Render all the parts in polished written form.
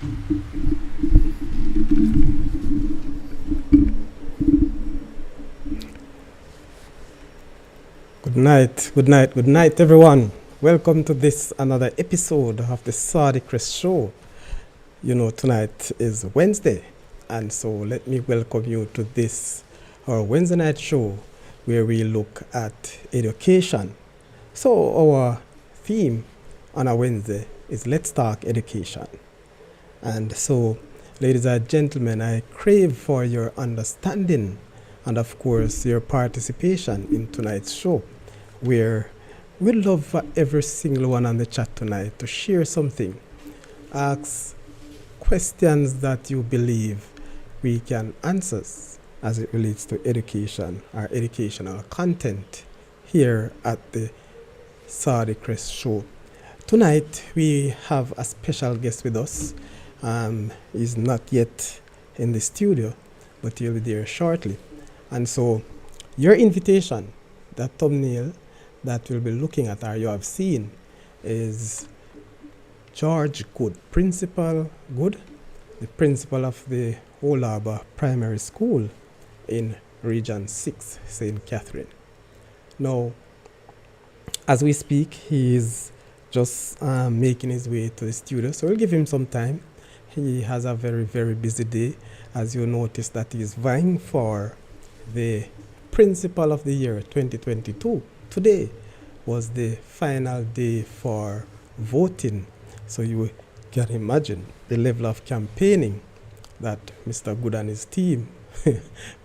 Good night, everyone. Welcome to this another episode of the Saudichress show. You know, tonight is Wednesday, and so let me welcome you to this our Wednesday night show where we look at education. So our theme on a Wednesday is Let's Talk Education. And so, ladies and gentlemen, I crave for your understanding and of course your participation in tonight's show, where we'd love for every single one on the chat tonight to share something, ask questions that you believe we can answer as it relates to education or educational content here at the Saudichress show. Tonight we have a special guest with us. He's not yet in the studio, but he'll be there shortly. And so your invitation, that thumbnail that we'll be looking at or you have seen, is George Good, Principal Good, the principal of the Harbour Primary School in Region 6, St. Catherine. Now, as we speak, he is just making his way to the studio, so we'll give him some time. He has a very, very busy day. As you notice that he is vying for the Principal of the Year 2022. Today was the final day for voting. So you can imagine the level of campaigning that Mr. Good and his team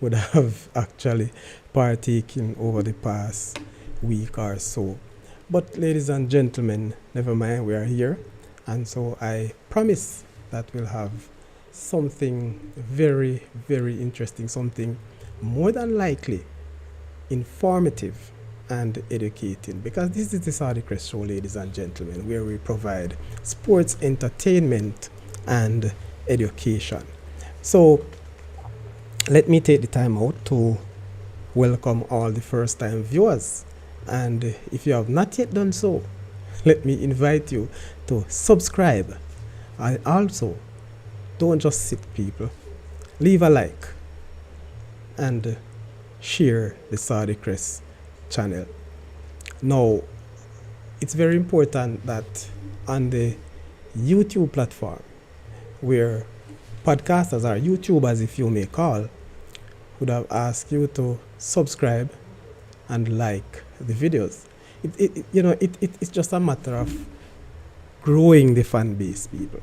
would have actually partaken over the past week or so. But ladies and gentlemen, never mind, we are here. And so I promise that we'll have something very, very interesting, something more than likely informative and educating, because this is the Saudichress show, ladies and gentlemen, where we provide sports, entertainment, and education. So let me take the time out to welcome all the first-time viewers, and if you have not yet done so, let me invite you to subscribe. And also, don't just sit, people. Leave a like and share the Saudichress channel. Now, it's very important that on the YouTube platform, where podcasters or YouTubers, if you may call, would have asked you to subscribe and like the videos. It's just a matter of growing the fan base, people.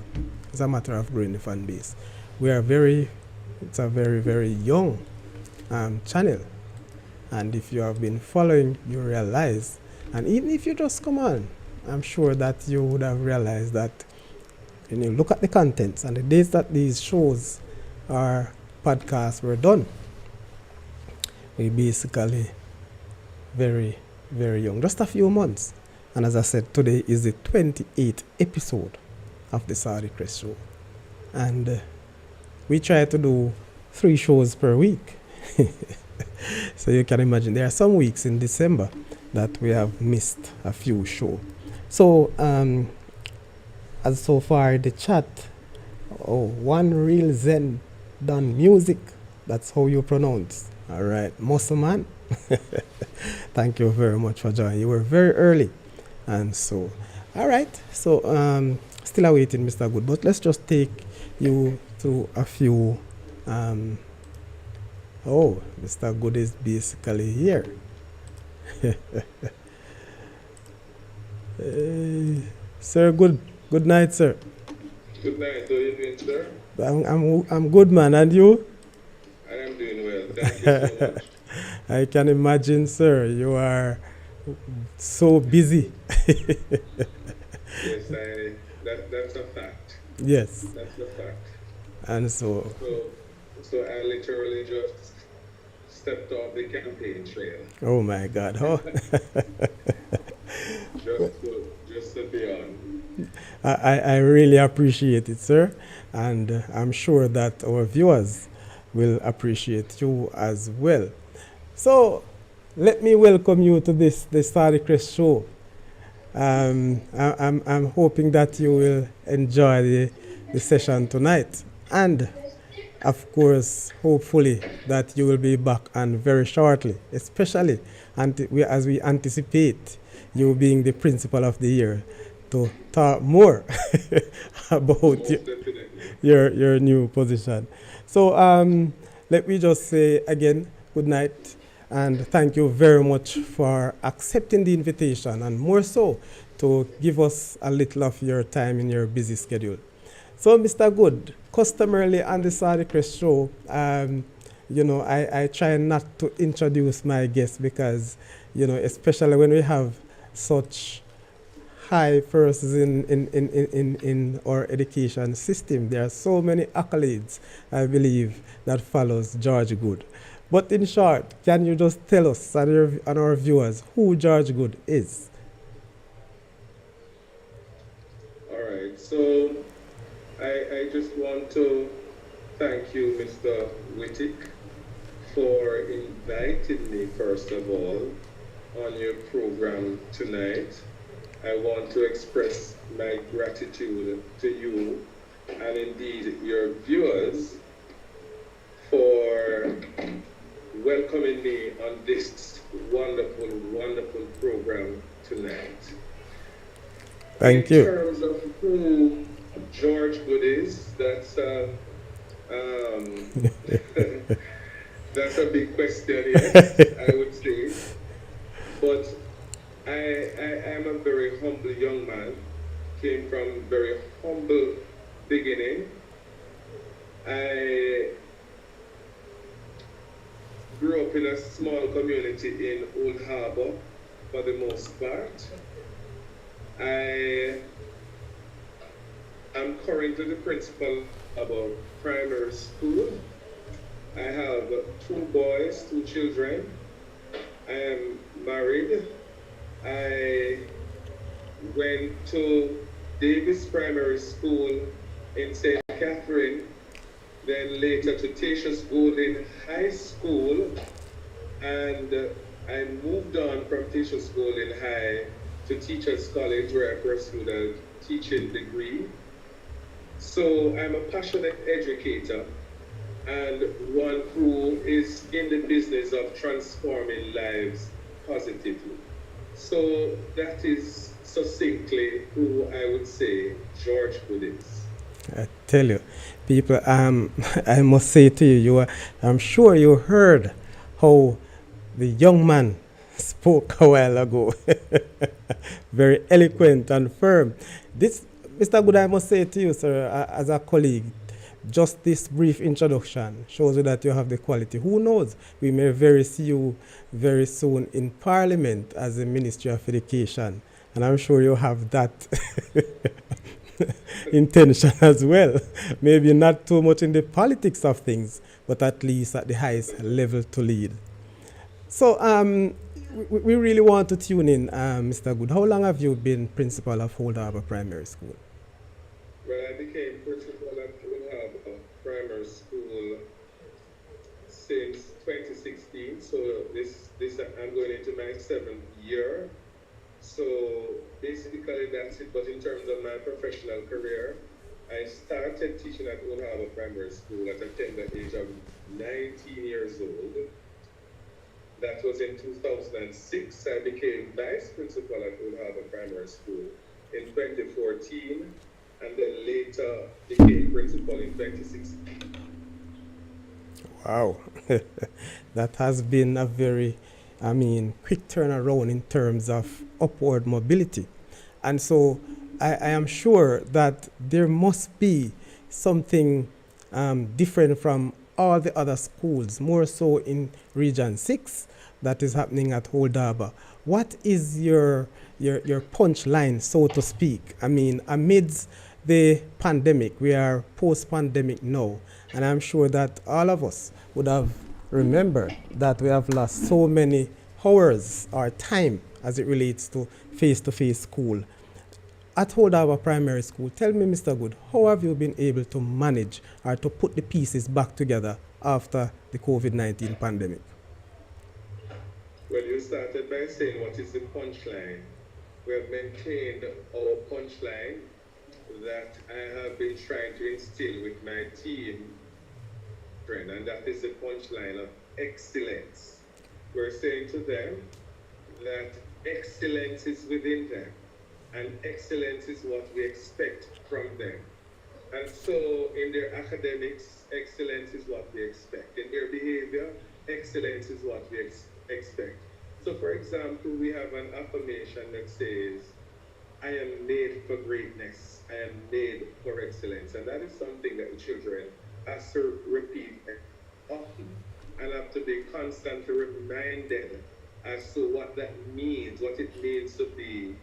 It's a matter of growing the fan base. It's a very, very young channel. And if you have been following, you realize, and even if you just come on, I'm sure that you would have realized that when you look at the contents and the days that these shows or podcasts were done, we basically very, very young, just a few months. And as I said, today is the 28th episode of the Saudichress show. And we try to do 3 shows per week. So you can imagine there are some weeks in December that we have missed a few shows. So as so far the chat, one real Zen done music, that's how you pronounce. All right, Muscle Man. Thank you very much for joining. You were very early. And so, all right, so still awaiting Mr. Good, but let's just take you through a few. Mr. Good is basically here. Sir, good night, sir. Good night. How are you doing, sir? I'm good, man. And you? I am doing well. Thank you so much. I can imagine, sir. You are so busy. Yes, that's a fact. Yes. That's a fact. And so I literally just stepped off the campaign trail. Oh my God. Oh. just to be on. I really appreciate it, sir. And I'm sure that our viewers will appreciate you as well. So let me welcome you to the Saudichress show. I'm hoping that you will enjoy the session tonight. And of course, hopefully that you will be back and very shortly, especially as we anticipate you being the principal of the year to talk more about Most definitely. your new position. So let me just say again, good night, and thank you very much for accepting the invitation, and more so to give us a little of your time in your busy schedule. So, Mr. Good, customarily on the Saudichress show, I try not to introduce my guests because, especially when we have such high persons in our education system, there are so many accolades, I believe, that follows George Good. But in short, can you just tell us and our viewers who George Good is? All right. So I just want to thank you, Mr. Wittick, for inviting me, first of all, on your program tonight. I want to express my gratitude to you and indeed your viewers for welcoming me on this wonderful, wonderful program tonight. Thank you. In terms of who George Good is, that's that's a big question, yes, I would say. But I am a very humble young man, came from very humble beginning. I grew up in a small community in Old Harbour for the most part. I am currently the principal of a primary school. I have two boys, two children. I am married. I went to Davis Primary School in St. Catherine, then later to Tatius Golden High School, and I moved on from Tatius Golden High to Teachers College, where I pursued a teaching degree. So I'm a passionate educator and one who is in the business of transforming lives positively. So that is succinctly who I would say George Good is. I tell you, people, I must say to you, I'm sure you heard how the young man spoke a while ago. Very eloquent and firm. This, Mr. Good, I must say to you, sir, as a colleague, just this brief introduction shows you that you have the quality. Who knows? We may very see you very soon in Parliament as a Ministry of Education. And I'm sure you have that intention as well. Maybe not too much in the politics of things, but at least at the highest level to lead. So we really want to tune in, Mr. Good. How long have you been principal of Old Harbour Primary School? Well, I became principal at Old Harbour Primary School since 2016. So this I'm going into my 7th year. So basically that's it. But in terms of my professional career, I started teaching at Old Harbour Primary School at a tender age of 19 years old. That was in 2006. I became vice principal at Old Harbour Primary School in 2014, and then later became principal in 2016. Wow, that has been a very, quick turnaround in terms of upward mobility. And so I am sure that there must be something different from all the other schools, more so in Region 6 that is happening at Old Harbour. What is your punchline, so to speak? Amidst the pandemic, we are post-pandemic now, and I'm sure that all of us would have remembered that we have lost so many hours or time as it relates to face-to-face school. At Old Harbour Primary School, tell me, Mr. Good, how have you been able to manage or to put the pieces back together after the COVID-19 pandemic? Well, you started by saying what is the punchline. We have maintained our punchline that I have been trying to instill with my team, friend, and that is the punchline of excellence. We're saying to them that excellence is within them, and excellence is what we expect from them. And so, in their academics, excellence is what we expect. In their behavior, excellence is what we expect. So, for example, we have an affirmation that says, I am made for greatness. I am made for excellence. And that is something that the children have to repeat often and have to be constantly reminded as to what that means, what it means to be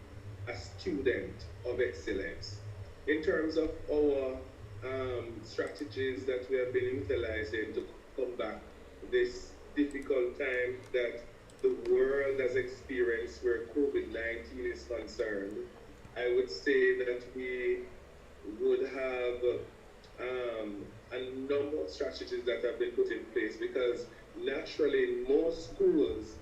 a student of excellence. In terms of our strategies that we have been utilizing to combat this difficult time that the world has experienced where COVID-19 is concerned, I would say that we would have a number of strategies that have been put in place because naturally in most schools,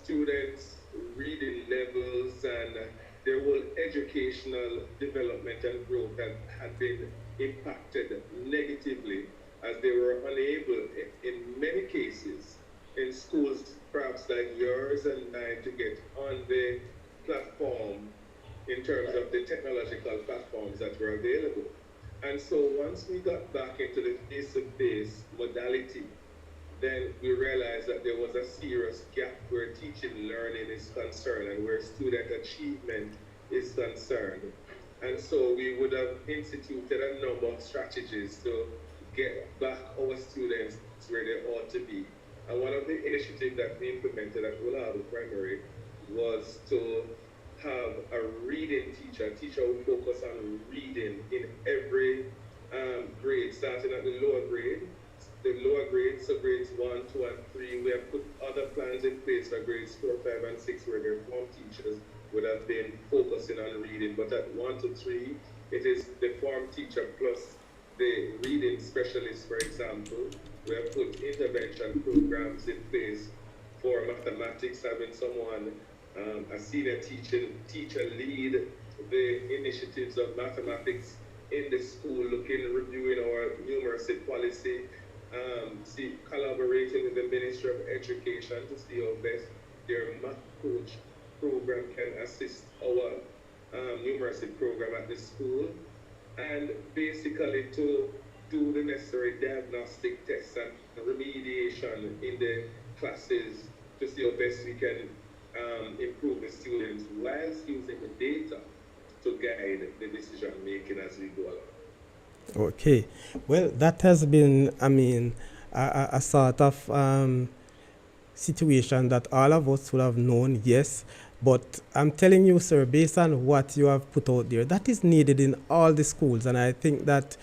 students' reading levels and their whole educational development and growth had been impacted negatively as they were unable, in many cases, in schools perhaps like yours and mine, to get on the platform in terms of the technological platforms that were available. And so once we got back into the face-to-face modality, then we realized that there was a serious gap where teaching and learning is concerned and where student achievement is concerned. And so we would have instituted a number of strategies to get back our students where they ought to be. And one of the initiatives that we implemented at Harbour Primary was to have a reading teacher. A teacher who focus on reading in every grade, starting at the lower grade. The lower grades, so grades 1, 2, and 3, we have put other plans in place for grades 4, 5, and 6, where their form teachers would have been focusing on reading. But at 1 to 3, it is the form teacher plus the reading specialist, for example. We have put intervention programs in place for mathematics, having someone, a senior teacher lead the initiatives of mathematics in the school, reviewing our numeracy policy, collaborating with the Ministry of Education to see how best their math coach program can assist our numeracy program at the school, and basically to do the necessary diagnostic tests and remediation in the classes to see how best we can improve the students whilst using the data to guide the decision making as we go along. Okay. Well, that has been, a sort of situation that all of us would have known, yes. But I'm telling you, sir, based on what you have put out there, that is needed in all the schools. And I think that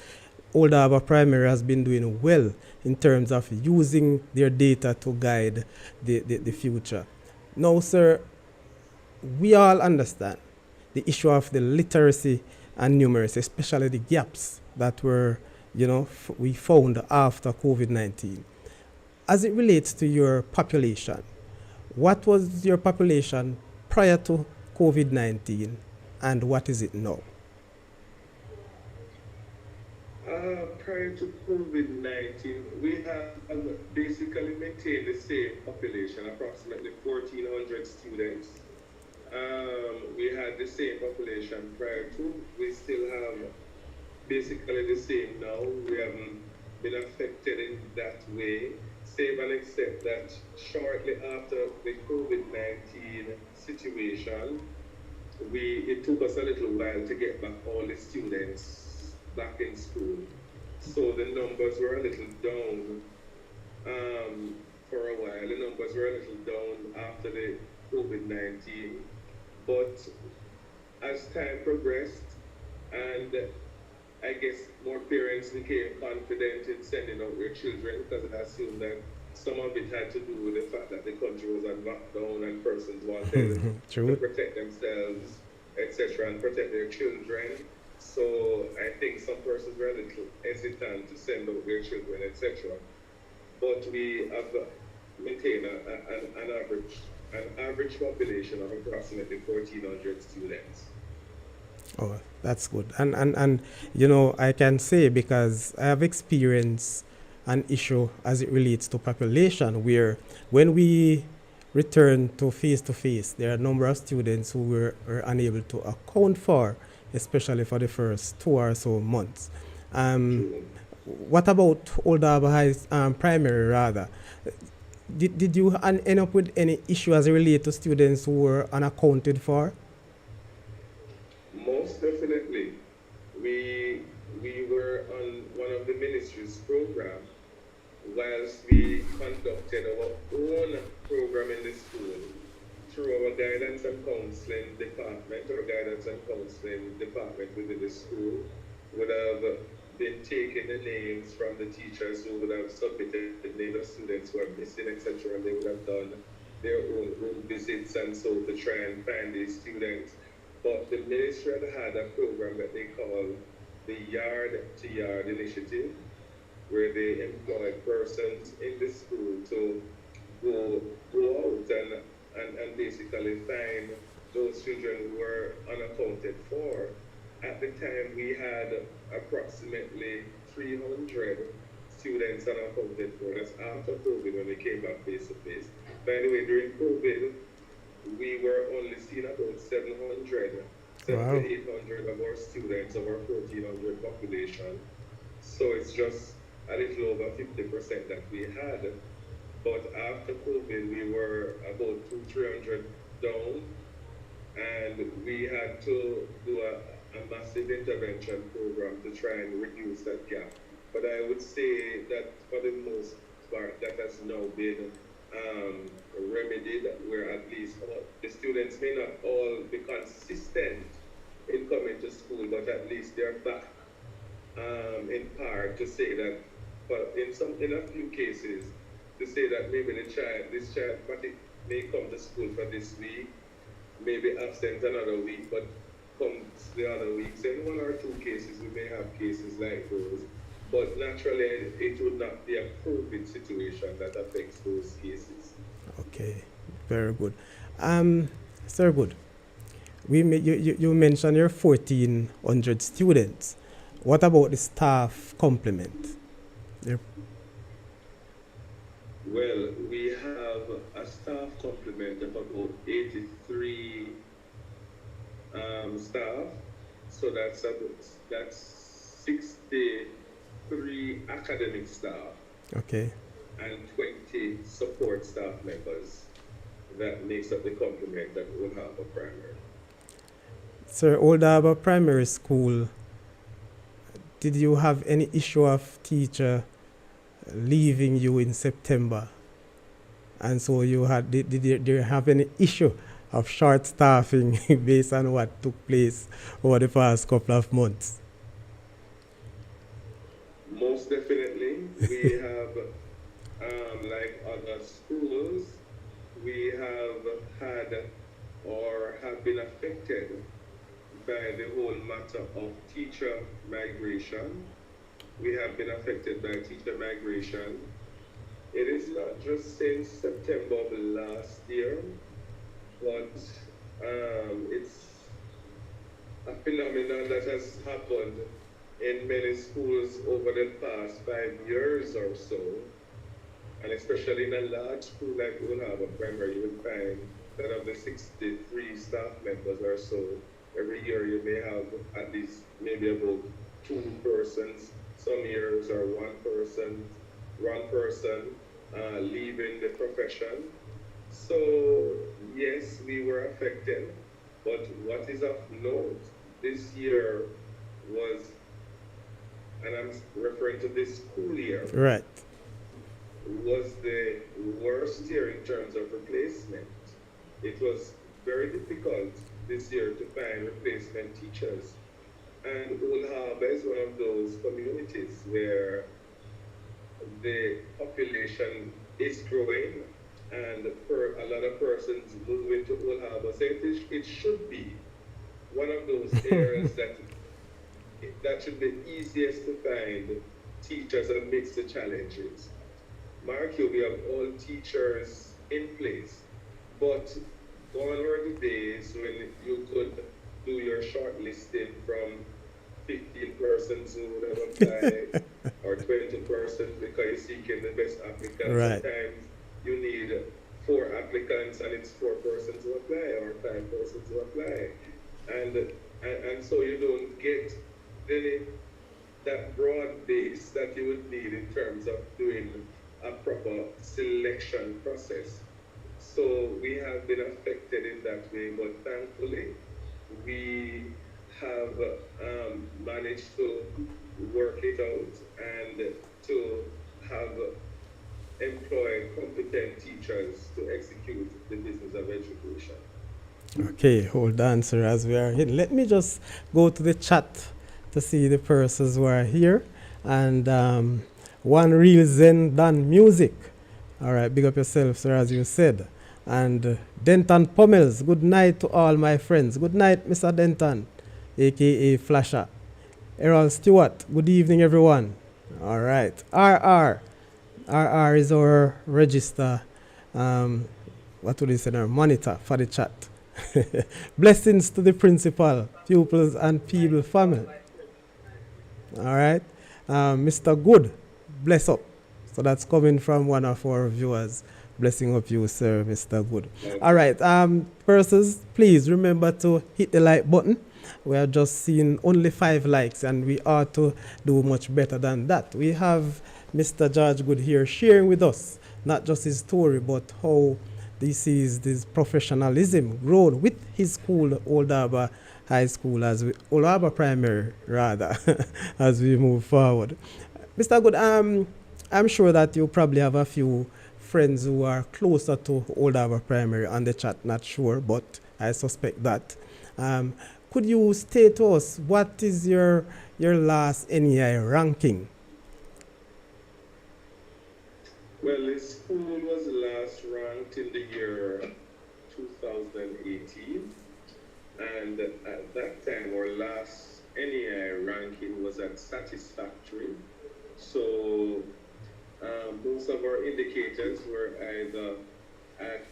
Old Harbour Primary has been doing well in terms of using their data to guide the future. Now, sir, we all understand the issue of the literacy and numeracy, especially the gaps that were, we found after COVID-19. As it relates to your population, what was your population prior to COVID-19 and what is it now? Prior to COVID-19, we have basically maintained the same population, approximately 1,400 students. We had the same population prior to. We still have basically the same now. We haven't been affected in that way, save and except that shortly after the COVID-19 situation, it took us a little while to get back all the students back in school. So the numbers were a little down for a while. The numbers were a little down after the COVID-19. But as time progressed, and I guess more parents became confident in sending out their children because I assume that some of it had to do with the fact that the country was on lockdown and persons wanted to protect themselves, etc., and protect their children. So I think some persons were a little hesitant to send out their children, etc. But we have maintained an average population of approximately 1,400 students. Oh, That's good. And you know, I can say because I have experienced an issue as it relates to population where when we return to face, there are a number of students who were unable to account for, especially for the first 2 or so months. Um, True. what about Old Harbour High primary rather? Did you end up with any issue as it relates to students who were unaccounted for? Most definitely. We were on one of the ministry's program whilst we conducted our own program in the school through our guidance and counseling department or guidance and counseling department within the school would have been taking the names from the teachers who would have submitted names of students who are missing, etc. And they would have done their own room visits and so to try and find these students. But the ministry had a program that they call the Yard to Yard Initiative, where they employ persons in the school to go go out and basically find those children who were unaccounted for. At the time, we had approximately 300 students unaccounted for. That's after COVID when we came back face to face. By the way, during COVID, we were only seeing about 700, 7 to Wow. 800 of our students of our 1,400 population. So it's just a little over 50% that we had. But after COVID, we were about 300 down, and we had to do a massive intervention program to try and reduce that gap. But I would say that for the most part, that has now been remedied, where at least the students may not all be consistent in coming to school, but at least they're back in part to say that, but in a few cases, to say that maybe this child, may come to school for this week, maybe absent another week, but comes the other weeks. In 1 or 2 cases, we may have cases like those. But naturally, it would not be a COVID situation that affects those cases. Okay, very good. Um, Sir Good, you mentioned your 1,400 students. What about the staff complement? Your- Well, we have a staff complement of about 83 staff. So that's 63 academic staff Okay. and 20 support staff members. That makes up the complement that we'll have a primary. Sir, Old Harbour Primary School, did you have any issue of teacher leaving you in September? And so did you have any issue of short staffing based on what took place over the past couple of months? Most definitely, we have, like other schools, we have had or have been affected by the whole matter of teacher migration. We have been affected by teacher migration. It is not just since September of last year, but it's a phenomenon that has happened in many schools over the past 5 years or so, and especially in a large school like we will have a primary, you will find that of the 63 staff members or so, every year you may have at least maybe about 2 persons, some years or one person leaving the profession. So yes, we were affected, but what is of note this year was, and I'm referring to this school year, Right. was the worst year in terms of replacement. It was very difficult this year to find replacement teachers. And Old Harbour is one of those communities where the population is growing and a lot of persons move into Old Harbour. So it should be one of those areas that should be easiest to find teachers amidst the challenges. Mark you, we have all teachers in place, but gone were the days when you could do your shortlisting from 15 persons who would have applied or 20 persons because you're seeking the best applicants. Right. Sometimes you need four applicants and it's four persons who apply or five persons who apply. And so you don't get any that broad base that you would need in terms of doing a proper selection process. So we have been affected in that way, but thankfully we have managed to work it out and to have employ competent teachers to execute the business of education. Okay, hold on, sir, as we are here. Let me just go to the chat to see the persons who are here. And one real Zen done music. All right, big up yourself, sir, as you said. And Denton Pommels, good night to all my friends. Good night, Mr. Denton, aka Flasher. Errol Stewart, good evening, everyone. All right, RR is our register. What would you say now? Monitor for the chat. Blessings to the principal, pupils, and people family. All right, Mr. Good, bless up. So that's coming from one of our viewers. Blessing of you, sir, Mr. Good. All right, persons, please remember to hit the like button. We are just seeing only 5 likes, and we ought to do much better than that. We have Mr. George Good here sharing with us not just his story, but how this is this professionalism grown with his school, Old Harbour High School, Old Harbour Primary, rather, as we move forward. Mr. Good, I'm sure that you probably have a few friends who are closer to Old Harbour Primary on the chat, not sure, but I suspect that. Could you state to us what is your last NEI ranking? Well, the school was last ranked in the year 2018, and at that time our last NEI ranking was at satisfactory. So most of our indicators were either at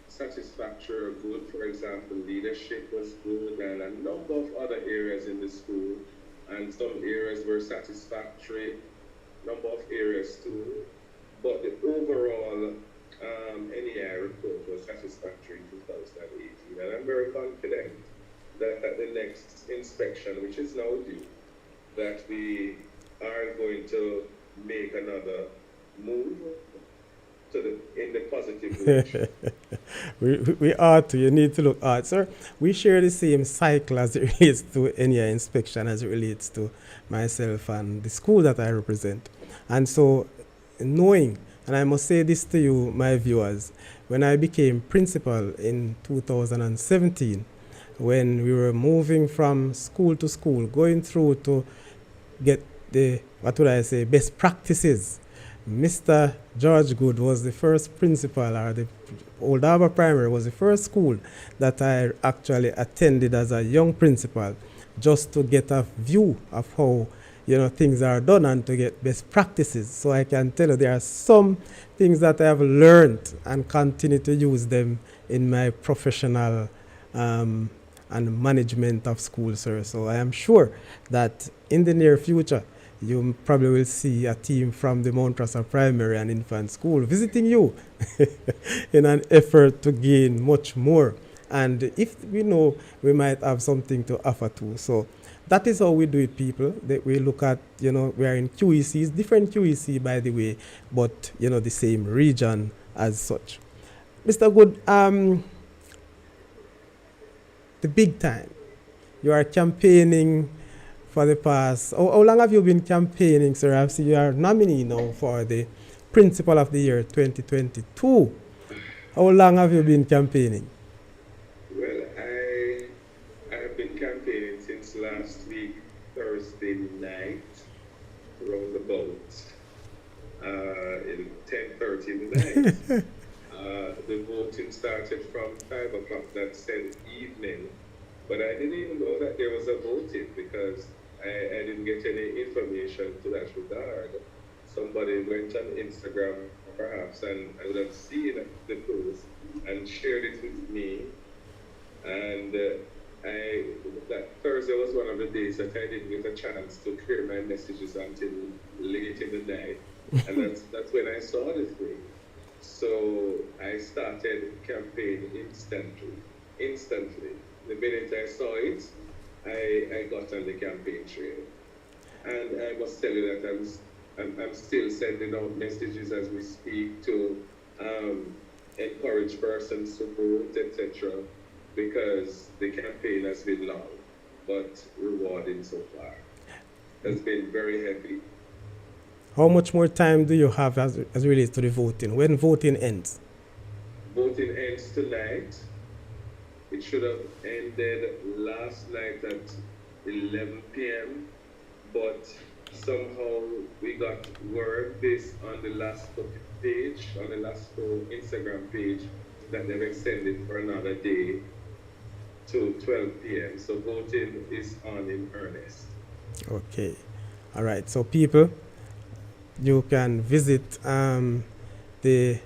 satisfactory or good. For example, leadership was good, and a number of other areas in the school, and some areas were satisfactory, number of areas too. But the overall NEI report was satisfactory in 2018, and I'm very confident that at the next inspection, which is now due, that we are going to make another move in the positive direction. we ought to. You need to look out, sir. We share the same cycle as it relates to NEI inspection as it relates to myself and the school that I represent. And so knowing, and I must say this to you, my viewers, when I became principal in 2017, when we were moving from school to school, going through to get the, what would I say, best practices, Mr. George Good was the first principal, or the Old Harbour Primary was the first school that I actually attended as a young principal, just to get a view of how things are done and to get best practices. So I can tell you there are some things that I have learned and continue to use them in my professional and management of schools, sir. So I am sure that in the near future, you probably will see a team from the Mount Russell Primary and Infant School visiting you in an effort to gain much more. And if we know, we might have something to offer too. So that is how we do it, people. That we look at, we are in QECs, different QEC, by the way, but, the same region as such. Mr. Good, the big time. You are campaigning for the past, how long have you been campaigning, sir? I've seen you are nominee now for the Principal of the Year 2022. How long have you been campaigning? Well, I have been campaigning since last week, Thursday night, around about 10:30 in the night. The voting started from 5 o'clock that same evening, but I didn't even know that there was a voting because I didn't get any information to that regard. Somebody went on Instagram perhaps and I would have seen the post and shared it with me, and I that Thursday was one of the days that I didn't get a chance to clear my messages until late in the night, and that's when I saw the thing. So I started campaign instantly. Instantly, the minute I saw it, I got on the campaign trail, and I must tell you that I'm still sending out messages as we speak to um, encourage persons to vote, etc. Because the campaign has been long, but rewarding so far. Has been very heavy. How much more time do you have as relates to the voting? When voting ends? Voting ends tonight. It should have ended last night at 11 p.m., but somehow we got word based on the LASCO page, on the LASCO Instagram page, that they've extended for another day to 12 p.m. So voting is on in earnest. Okay. All right. So, people, you can visit the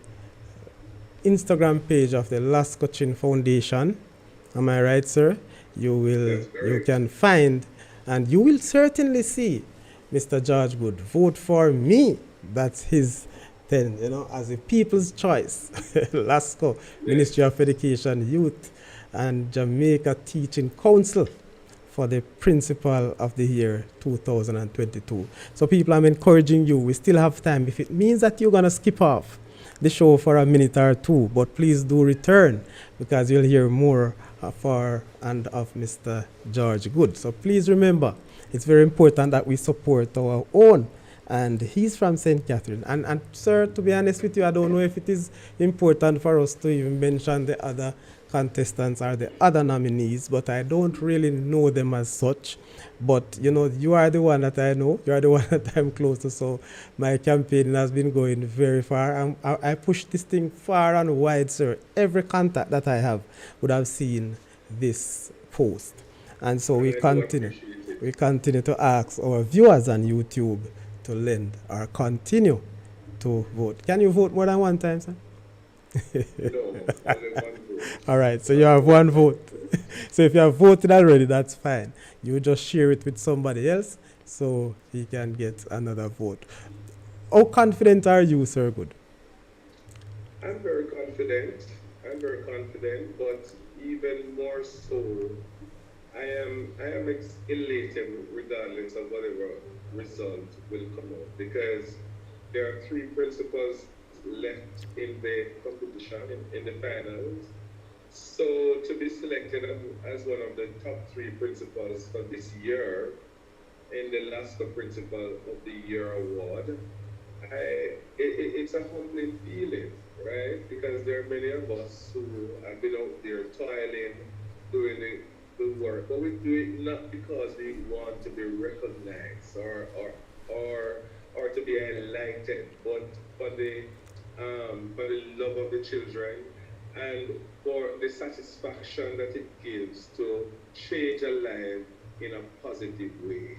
Instagram page of the Last Cochin Foundation. Am I right, sir? You can find and you will certainly see Mr. George Good. Vote for me. That's his thing, as a people's choice. LASCO, Ministry of Education, Youth, and Jamaica Teaching Council for the principal of the year 2022. So, people, I'm encouraging you. We still have time. If it means that you're going to skip off the show for a minute or two, but please do return because you'll hear more for and of Mr. George Good. So please remember, it's very important that we support our own. And he's from St. Catherine. And sir, to be honest with you, I don't know if it is important for us to even mention the other contestants or the other nominees, but I don't really know them as such. But you are the one that I know. You are the one that I'm close to. So my campaign has been going very far. I push this thing far and wide, sir. Every contact that I have would have seen this post. And so we continue to ask our viewers on YouTube to lend or continue to vote. Can you vote more than one time, sir? No, only one vote. All right, so you have one vote. So if you have voted already, that's fine. You just share it with somebody else so he can get another vote. How confident are you, Sir Good? I'm very confident. I'm very confident, but even more so, I am elated regardless of whatever result will come out, because there are three principals left in the competition in the finals. So to be selected as one of the top three principals for this year in the LASCO Principal of the Year award, it's a humbling feeling, right? Because there are many of us who have been out there toiling, doing the work, but we do it not because we want to be recognized or to be enlightened, but for the love of the children and for the satisfaction that it gives to change a life in a positive way.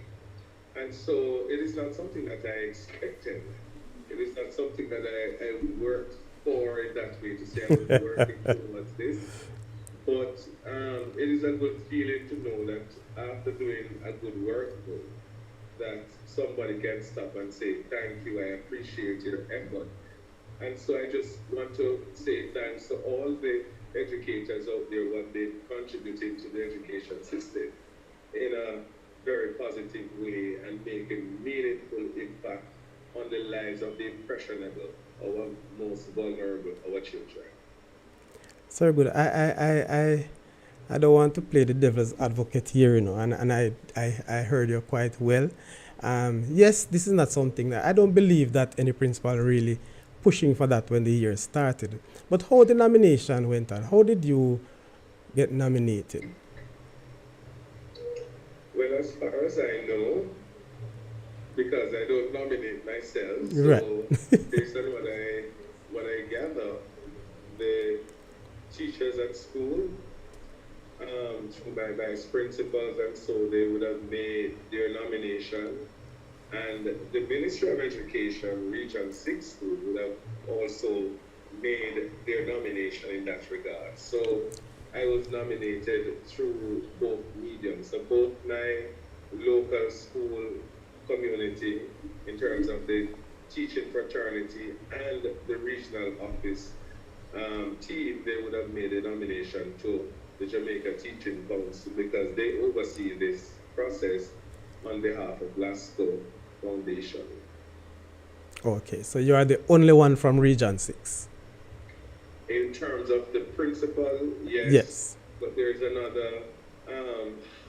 And so it is not something that I expected. It is not something that I worked for in that way to say I was working towards this. But it is a good feeling to know that after doing a good work, that somebody can stop and say, thank you, I appreciate your effort. And so I just want to say thanks to all the educators out there, what they've contributed to the education system in a very positive way and making meaningful impact on the lives of the impressionable, our most vulnerable, our children. Sir Good, I don't want to play the devil's advocate here, and I heard you quite well. Yes, this is not something that I don't believe that any principal really pushing for that when the year started. But how the nomination went on? How did you get nominated? Well, as far as I know, because I don't nominate myself, so Right. based on what I gather, the teachers at school, through my vice principals, and so they would have made their nomination. And the Ministry of Education, Region 6 School, would have also made their nomination in that regard. So I was nominated through both mediums, so both my local school community in terms of the teaching fraternity and the regional office team, they would have made a nomination to the Jamaica Teaching Council because they oversee this process on behalf of Glasgow Foundation. Okay, so you are the only one from Region 6. In terms of the principal, yes, Yes. but there's another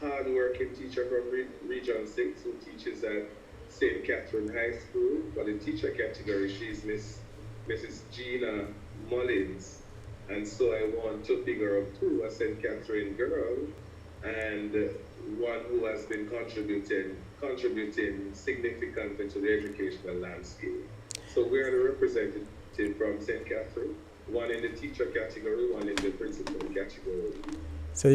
hard-working teacher from Region 6 who teaches at St. Catherine High School. For the teacher category, she's Mrs. Gina Mullins. And so I want to figure out two, a St. Catherine girl and one who has been contributing significantly to the educational landscape. So we are the representative from St. Catherine, one in the teacher category, one in the principal category. So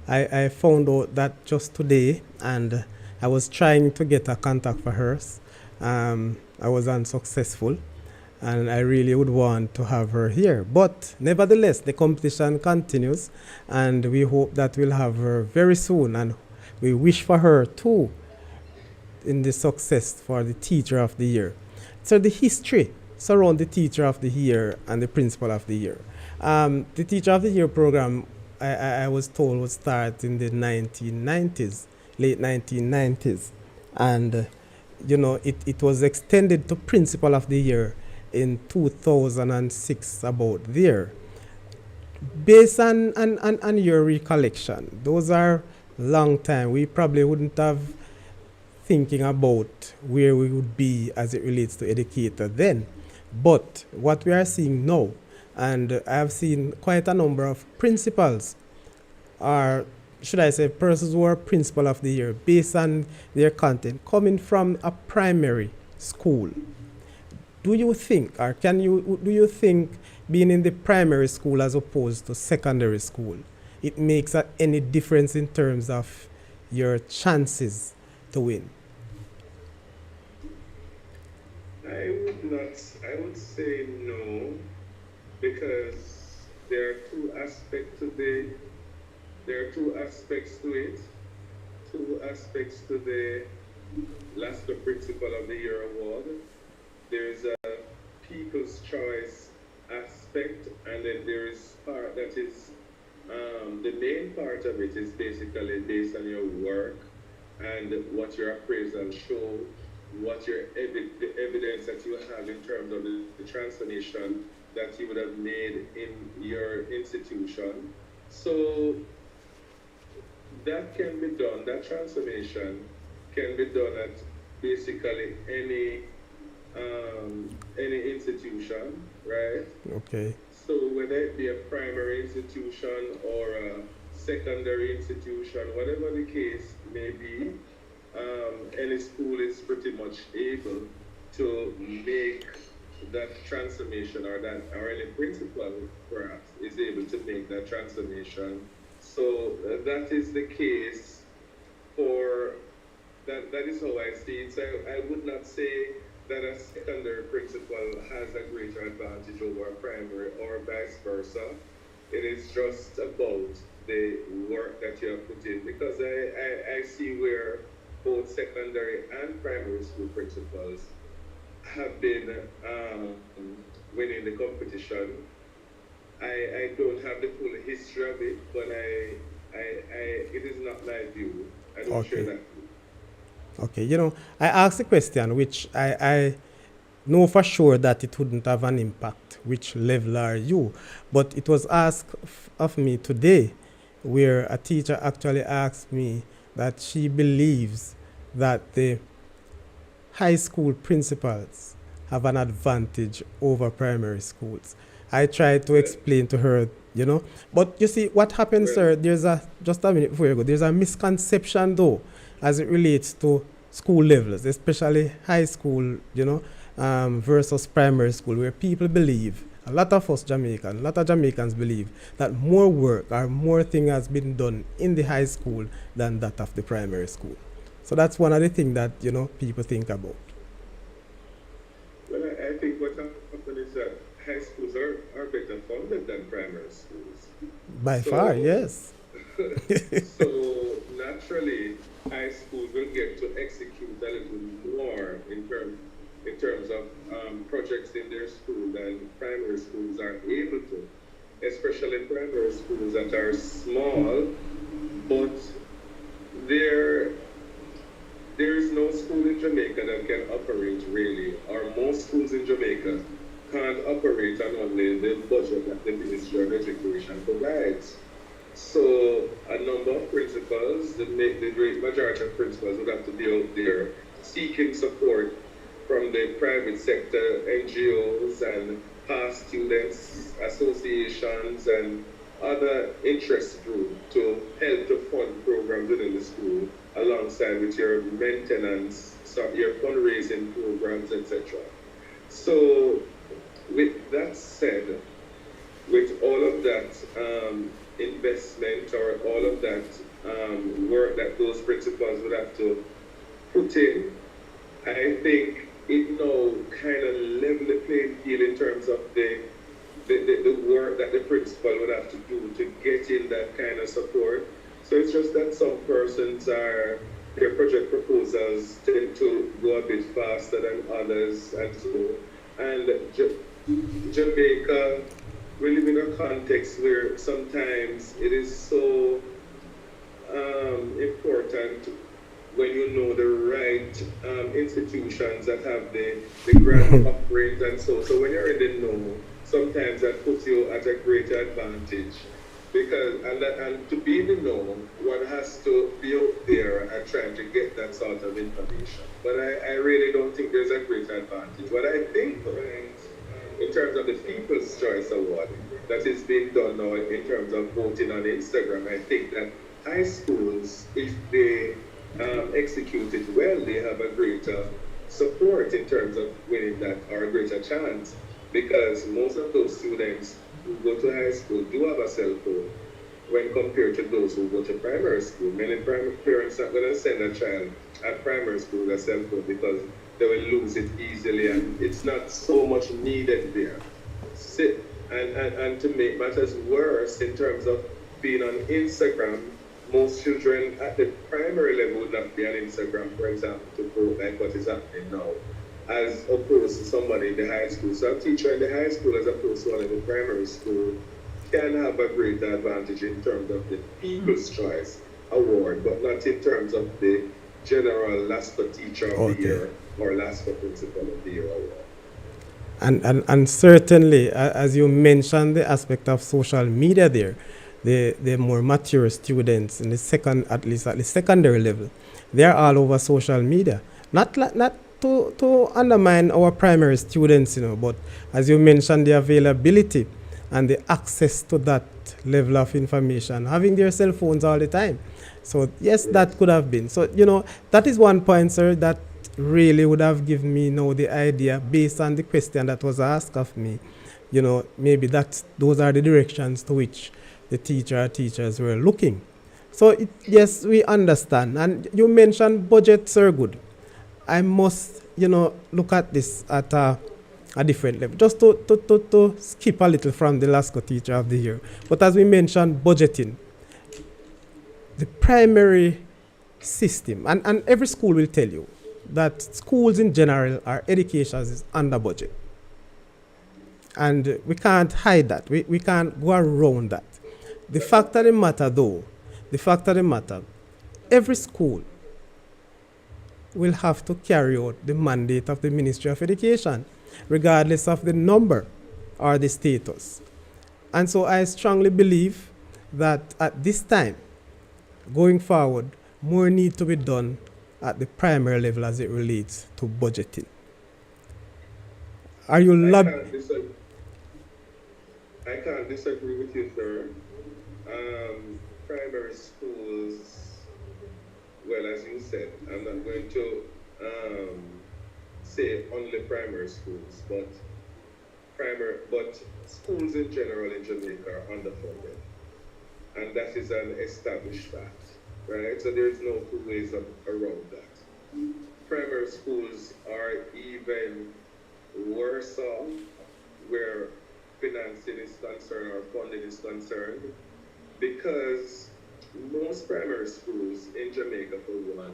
I found out that just today, and I was trying to get a contact for hers. I was unsuccessful, and I really would want to have her here. But nevertheless, the competition continues, and we hope that we'll have her very soon, and we wish for her too in the success for the Teacher of the Year. So the history surround the Teacher of the Year and the Principal of the Year. The Teacher of the Year program, I was told, would start in the 1990s, late 1990s. And, it was extended to Principal of the Year in 2006, about there. Based on your recollection, those are long time. We probably wouldn't have thinking about where we would be as it relates to educator then. But what we are seeing now, and I have seen quite a number of principals, or should I say persons who are principal of the year, based on their content, coming from a primary school. Do you think, or do you think being in the primary school as opposed to secondary school, it makes any difference in terms of your chances to win? I would say no, because there are two aspects to it. Two aspects to the Lasco Principal of the Year award. There's a People's Choice aspect, and then there is part that is the main part of it is basically based on your work and what your appraisal show, what the evidence that you have in terms of the transformation that you would have made in your institution. So that can be done, that transformation can be done at basically any institution, right? Okay. So whether it be a primary institution or a secondary institution, whatever the case may be, any school is pretty much able to make that transformation, or any principal perhaps is able to make that transformation. So that is the case for that is how I see it. So I would not say that a secondary principal has a greater advantage over a primary or vice versa. It is just about the work that you have put in, because I see where both secondary and primary school principals have been winning the competition. I don't have the full history of it, but it is not my view. I don't share that view. Okay, I asked the question, which I know for sure that it wouldn't have an impact. Which level are you? But it was asked of me today, where a teacher actually asked me that she believes that the high school principals have an advantage over primary schools. I tried to explain to her, But you see, what happens, sir, just a minute before you go, there's a misconception, though, as it relates to school levels, especially high school, versus primary school, where people believe, a lot of Jamaicans believe that more work or more thing has been done in the high school than that of the primary school. So that's one of the things that, people think about. Well, I think what happened is that high schools are better funded than primary schools. By far, So, yes. so naturally, high schools will get to execute a little more in terms of projects in their school than primary schools are able to, especially primary schools that are small, but there there is no school in Jamaica that can operate really, or most schools in Jamaica can't operate on only the budget that the Ministry of Education provides. So a number of principals, the great majority of principals would have to be out there seeking support from the private sector, NGOs and past students associations and other interest groups to help to fund programs within the school alongside with your maintenance, so your fundraising programs, etc. So with that said, with all of that investment or all of that work that those principals would have to put in, I think it now kind of level the playing field in terms of the work that the principal would have to do to get in that kind of support. So it's just that some persons are, their project proposals tend to go a bit faster than others and so. And Jamaica, we live in a context where sometimes it is so important when you know the right institutions that have the grant offerings and so. So when you're in the know, sometimes that puts you at a greater advantage. Because and to be in the know, one has to be out there and trying to get that sort of information. But I really don't think there's a great advantage. What I think in terms of the People's Choice Award that is being done now in terms of voting on Instagram, I think that high schools, if they execute it well, they have a greater support in terms of winning that, or a greater chance, because most of those students who go to high school do have a cell phone when compared to those who go to primary school. Many primary parents are going to send a child at primary school with a cell phone because they will lose it easily and it's not so much needed there. And to make matters worse, in terms of being on Instagram, most children at the primary level would not be on Instagram, for example, to vote like what is happening now, as opposed to somebody in the high school. So a teacher in the high school as opposed to one in the primary school can have a great advantage in terms of the People's Choice Award, but not in terms of the general LASCO Teacher of the Year or LASCO Principal of the Year award. And certainly, as you mentioned, the aspect of social media there, the more mature students in the second, at least at the secondary level, they are all over social media. Not to undermine our primary students, but as you mentioned, the availability and the access to that level of information, having their cell phones all the time. So yes, that could have been. So that is one point, sir, that really would have given me the idea based on the question that was asked of me. Maybe those are the directions to which the teachers were looking. So yes, we understand. And you mentioned budgets are good. I must, look at this at a different level. Just to skip a little from the LASCO Teacher of the Year. But as we mentioned, budgeting. The primary system, and every school will tell you that schools in general, our education is under budget. And we can't hide that. We can't go around that. The fact of the matter, though, every school will have to carry out the mandate of the Ministry of Education, regardless of the number or the status. And so I strongly believe that at this time, going forward, more need to be done at the primary level as it relates to budgeting. Are you I can't disagree with you, sir. Primary schools, well, as you said, I'm not going to say only primary schools, but schools in general in Jamaica are underfunded, and that is an established fact, right? So there's no two ways around that. Primary schools are even worse off where financing is concerned or funding is concerned, because most primary schools in Jamaica, for one,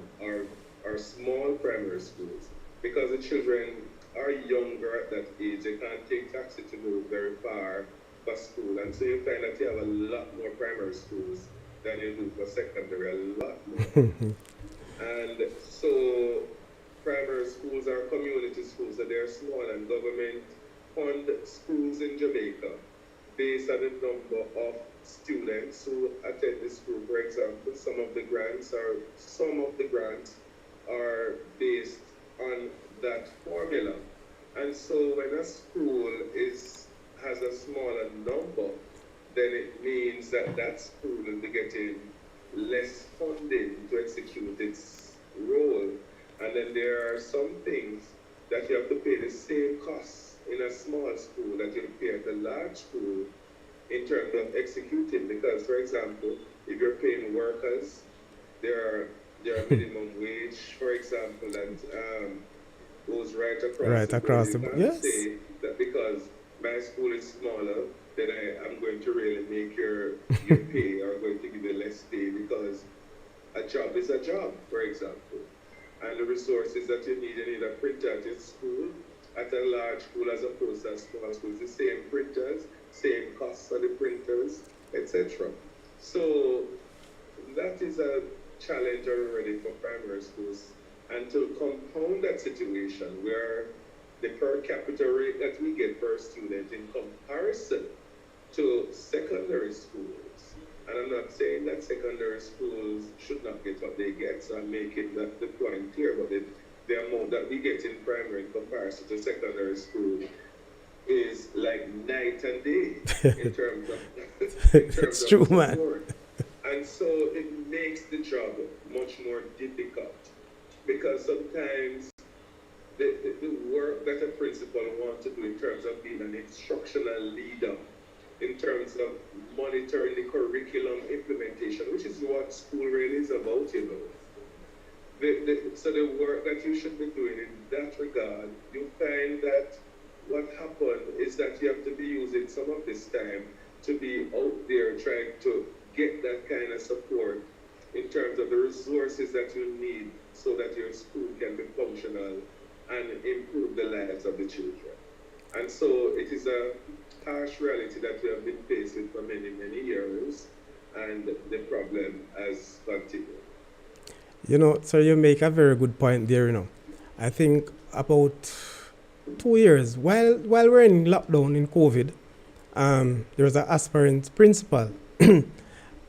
are small primary schools because the children are younger at that age. They can't take taxi to go very far for school, and so you find that you have a lot more primary schools than you do for secondary, a lot more. And so primary schools are community schools, so they're small, and government fund schools in Jamaica based on the number of students who attend the school. For example, some of the grants are based on that formula. And so when a school has a smaller number, then it means that that school will be getting less funding to execute its role. And then there are some things that you have to pay the same costs in a small school that you pay at a large school in terms of executing. Because, for example, if you're paying workers, there are minimum wage, for example, that goes right across the board. You can't say that because my school is smaller, then I'm going to really make your pay or going to give you less pay, because a job is a job, for example. And the resources that you need a printer at your school, at a large school as opposed to a small school. It's the same printers, same costs for the printers, etc. So that is a challenge already for primary schools. And to compound that situation where the per capita rate that we get per student in comparison to secondary schools, and I'm not saying that secondary schools should not get what they get, so I'm making that the point clear, but the amount that we get in primary in comparison to secondary school is like night and day in terms of it's true, man. support. And so it makes the job much more difficult, because sometimes the work that a principal wants to do in terms of being an instructional leader, in terms of monitoring the curriculum implementation, which is what school really is about, you know. So the work that you should be doing in that regard, you find that what happened is that you have to be using some of this time to be out there trying to get that kind of support in terms of the resources that you need so that your school can be functional and improve the lives of the children. And so it is a harsh reality that we have been faced with for many, many years, and the problem has continued. You know, so you make a very good point there, you know. I think about 2 years, while we're in lockdown in COVID, there was an aspirant principal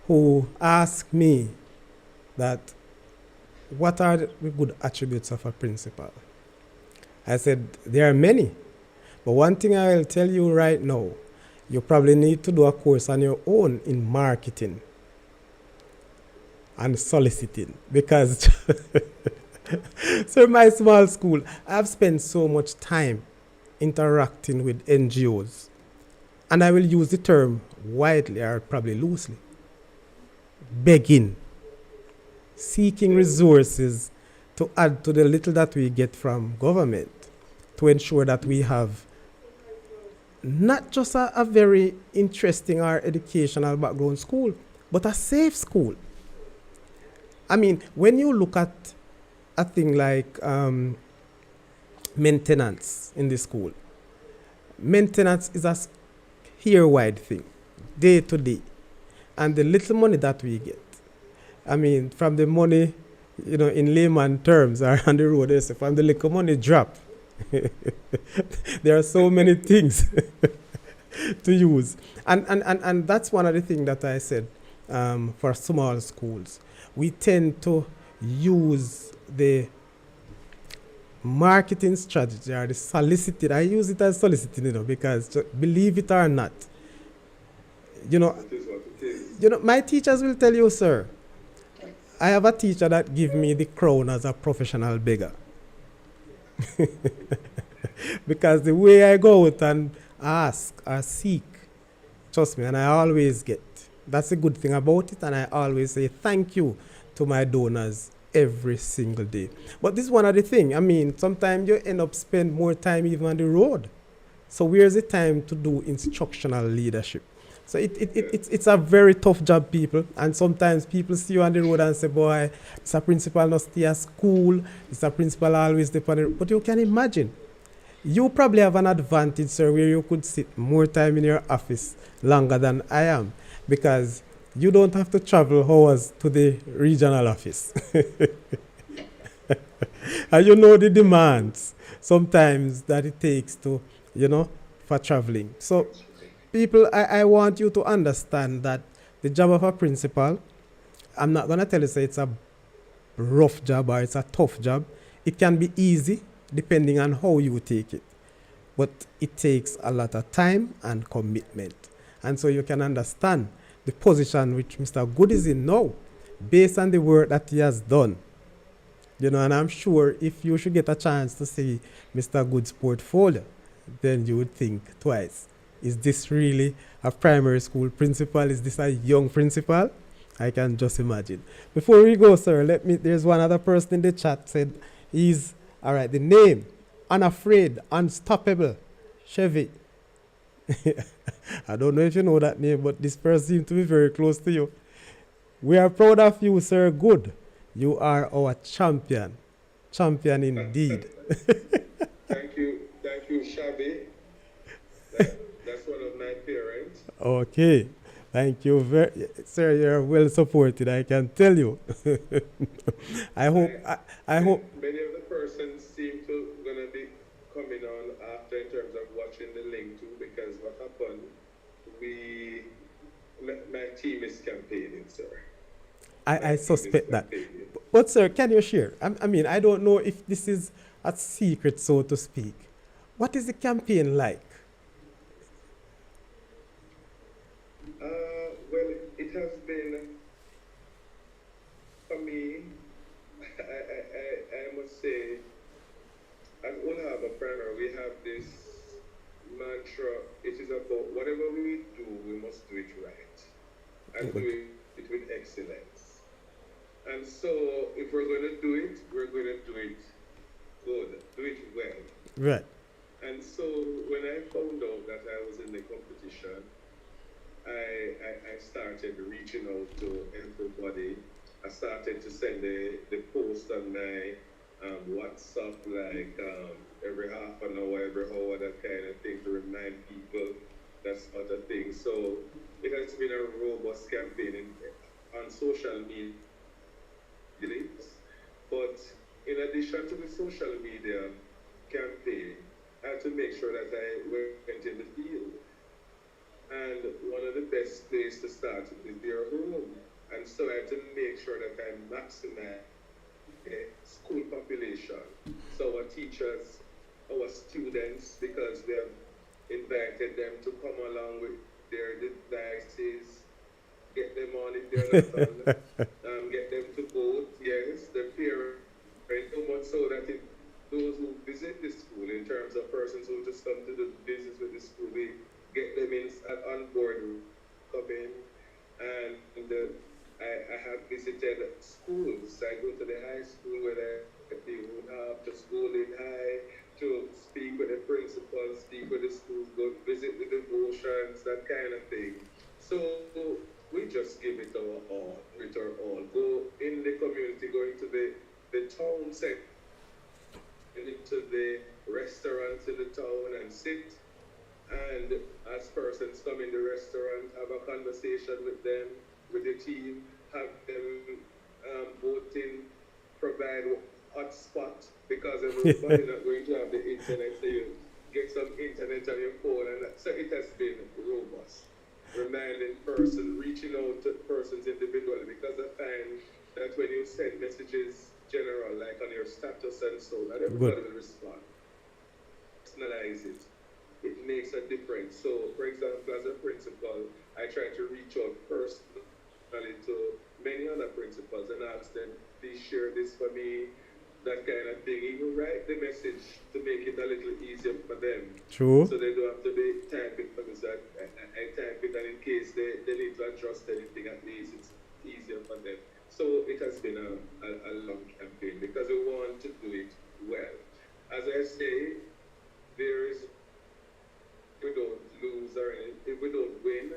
who asked me that what are the good attributes of a principal? I said, there are many. But one thing I will tell you right now, you probably need to do a course on your own in marketing and soliciting, because so in my small school, I've spent so much time interacting with NGOs, and I will use the term widely or probably loosely, begging, seeking resources to add to the little that we get from government to ensure that we have not just a very interesting or educational background school, but a safe school. I mean, when you look at a thing like maintenance in the school, maintenance is a year-wide thing, day to day. And the little money that we get, I mean, from the money, you know, in layman terms, or on the road, from the little money drop, there are so many things to use. And that's one of the things that I said for small schools. We tend to use the marketing strategy or the soliciting. I use it as soliciting, you know, because believe it or not, you know, my teachers will tell you, sir, I have a teacher that give me the crown as a professional beggar. Because the way I go out and ask or seek, trust me, and I always get. That's a good thing about it, and I always say thank you to my donors every single day. But this is one of the things. I mean, sometimes you end up spend more time even on the road So where's the time to do instructional leadership? So Yeah. it's a very tough job, people. And sometimes people see you on the road and say, boy, it's a principal not stay at school. It's a principal always depend on it. But you can imagine, you probably have an advantage, sir, where you could sit more time in your office longer than I am because you don't have to travel hours to the regional office. And you know the demands sometimes that it takes to, you know, for traveling. So, That's right. people, I want you to understand that the job of a principal, I'm not going to tell you say it's a rough job or it's a tough job. It can be easy depending on how you take it, but it takes a lot of time and commitment. And so you can understand the position which Mr. Good is in now based on the work that he has done. You know, and I'm sure if you should get a chance to see Mr. Good's portfolio, then you would think twice. Is this really a primary school principal? Is this a young principal? I can just imagine. Before we go, sir, let me. There's one other person in the chat said he's all right. The name, unafraid, unstoppable, Chevy. I don't know if you know that name, but this person seems to be very close to you. We are proud of you, sir. Good. You are our champion. Champion indeed. Thank you, Shabby. That's one of my parents. Okay. Thank you very, sir. You're well supported. I can tell you. I hope. I I hope. many of the persons seem to gonna be coming on after in terms of watching the link too, because what happened, we my team is campaigning, sir. My I team is suspect that. campaigning. But sir, can you share? I mean, I don't know if this is a secret, so to speak. What is the campaign like? Well, it has been for me. I must say, at Old Harbour Primary, we have this mantra. It is about whatever we do, we must do it right and Good. do it with excellence. And so, if we're going to do it, we're going to do it good, do it well. Right. And so, when I found out that I was in the competition, I started reaching out to everybody. I started to send the post on my WhatsApp, like every half an hour, every hour, that kind of thing, to remind people that sort of thing. So it has been a robust campaign on social media. But in addition to the social media campaign, I had to make sure that I went in the field. And one of the best places to start is their home. And so I had to make sure that I maximize school population. So our teachers, our students, because we have invited them to come along with their devices, get them on if they're not on, get them to vote, yes, the parents, so much so that those who visit the school, in terms of persons who just come to the business with the school, we get them in on board, come in, and I have visited schools. I go to the high school where they would have to school in high to speak with the principal, speak with the schools, go visit the devotions, that kind of thing. So we just give it our all, with our all. Go in the community, go into the town center, into the restaurants in the town and sit, and as persons come in the restaurant, have a conversation with them, with the team, have them voting, provide hotspot, because everybody not going to have the internet, so you get some internet on your phone, and so it has been robust. Reminding persons, reaching out to persons individually, because I find that when you send messages general, like on your status and so, not Good. everybody will respond. Personalize it. It makes a difference. So, for example, as a principal, I try to reach out personally to many other principals and ask them, please share this for me, that kind of thing. Even write the message to make it a little easier for them. True. So they don't have to be typing, because I type it, and in case they need to adjust anything, at least it's easier for them. So it has been a long campaign because we want to do it well. As I say, there is we don't lose or if we don't win,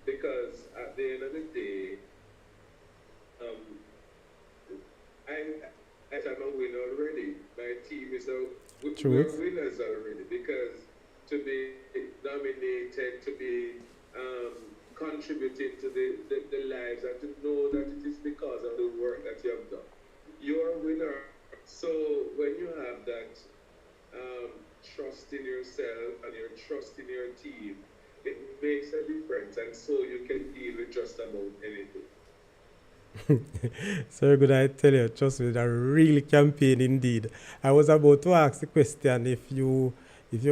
because at the end of the day, um, I I'm a winner already. My team is we're Truth. winners already, because to be nominated, to be contributing to the lives, and to know that it is because of the work that you have done. You're a winner. So when you have that um, trust in yourself and your trust in your team, it makes a difference, and so you can deal with just about anything. So good, I tell you, trust me, a real campaign indeed. I was about to ask the question if you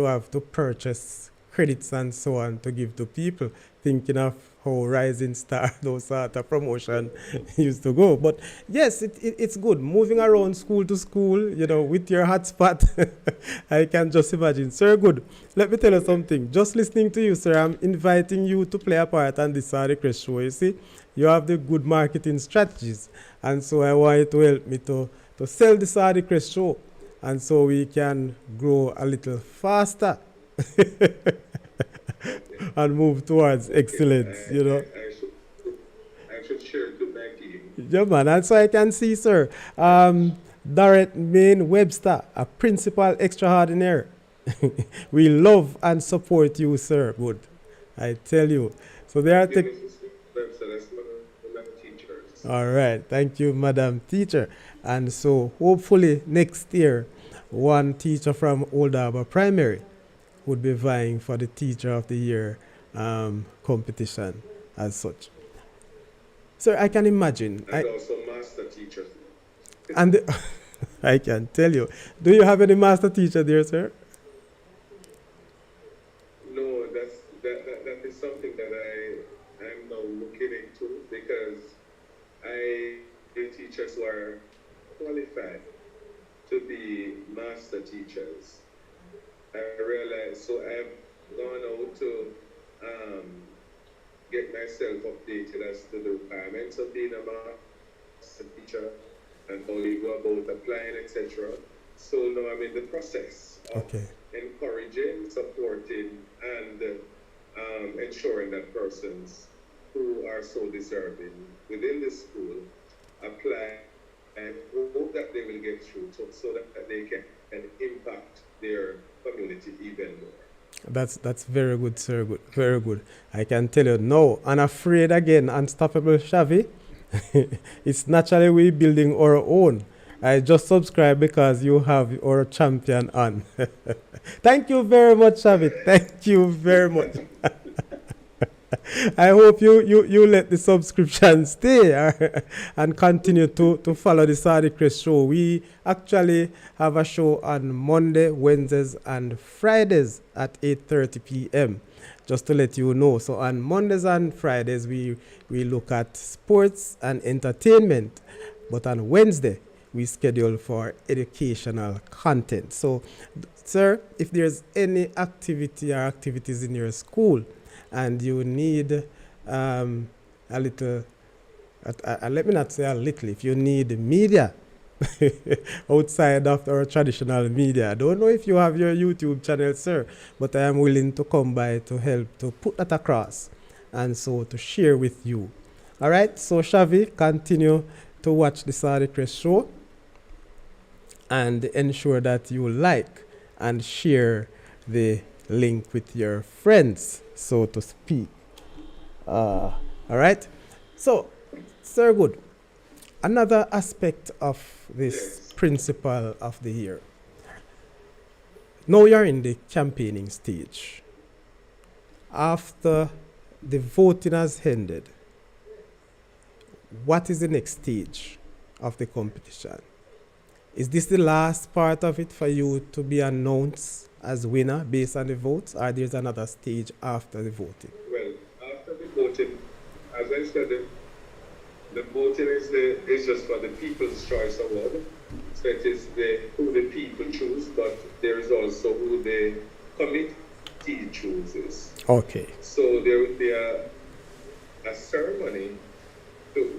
have to purchase credits and so on to give to people, thinking of how Rising Star, those sort of promotion used to go. But yes, it's good. Moving around school to school, with your hotspot, I can just imagine. Sir, good. Let me tell you something. Just listening to you, sir, I'm inviting you to play a part on this Saudichress show. You see, you have the good marketing strategies, and so I want you to help me to sell the Saudichress show, and so we can grow a little faster Okay, and move towards okay. excellence. I should share it with my team. Yeah, man. And so I can see, sir, Darrett Main Webster, a principal extraordinaire. We love and support you, sir. Good. I tell you. So there are Thank you, tech. Mrs. Webster. That's one of my teachers. All right. Thank you, Madam Teacher. And so hopefully next year, one teacher from Old Harbour Primary would be vying for the Teacher of the Year competition as such. Sir, I can imagine. And also master teachers. And I can tell you. Do you have any master teacher there, sir? No, that is something that I'm now looking into, because I the teachers who are qualified to be master teachers. I realize, so I've gone out to um, get myself updated as to the requirements of being a master teacher and how you go about applying, etc. So now I'm in the process of Okay. encouraging, supporting, and ensuring that persons who are so deserving within the school apply, and hope that they will get through, so that they can impact their community even more. That's very good, sir. Good, very good. I can tell you, no, unafraid again, unstoppable Shavi. It's naturally we building our own. I just subscribe because you have our champion on. Thank you very much, Shavi. Thank you very much. I hope you let the subscription stay and continue to follow the Saudichress show. We actually have a show on Monday, Wednesdays, and Fridays at 8:30 p.m. Just to let you know. So on Mondays and Fridays, we look at sports and entertainment. But on Wednesday, we schedule for educational content. So, sir, if there's any activity or activities in your school and you need a little, let me not say a little, if you need media outside of our traditional media, I don't know if you have your YouTube channel, sir, but I am willing to come by to help to put that across and so to share with you. All right, so Shavi, continue to watch the Saudichress show and ensure that you like and share the link with your friends, so to speak. All right. So, sir, good. Another aspect of this Yes. principle of the year. Now you're in the campaigning stage. After the voting has ended, what is the next stage of the competition? Is this the last part of it for you to be announced as winner based on the votes, or there's another stage after the voting? Well, after the voting, as I said, the voting is just for the People's Choice Award. So it is who the people choose, but there is also who the committee chooses. Okay. So there will be a ceremony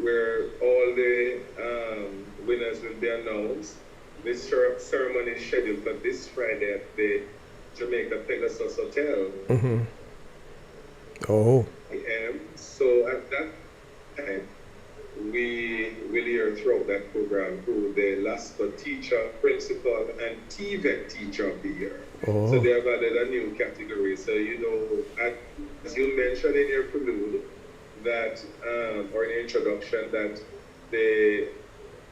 where all the winners will be announced. This ceremony is scheduled for this Friday at the Jamaica Pegasus Hotel. Mm-hmm. Oh, So at that time, we will hear throughout that program who the LASPA teacher, principal, and TVET teacher of the year. So oh, they have added a new category. So, as you mentioned in your prelude, that, or in your introduction, that the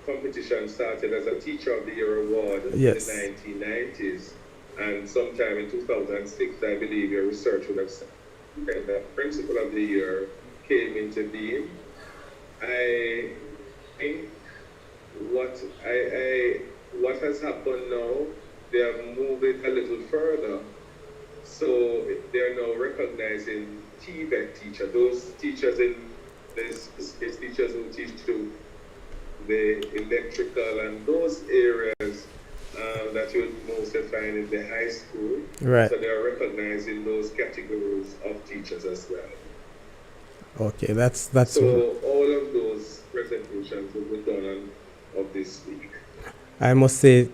competition started as a Teacher of the Year award yes, in the 1990s. And sometime in 2006, I believe your research would have said that Principal of the Year came into being. I think what what has happened now, they have moved it a little further. So they are now recognizing TVET teacher, those teachers in this is teachers who teach to the electrical and those areas that you would mostly find in the high school. right. So they are recognizing those categories of teachers as well. Okay, that's So all of those presentations will be done of this week. I must say,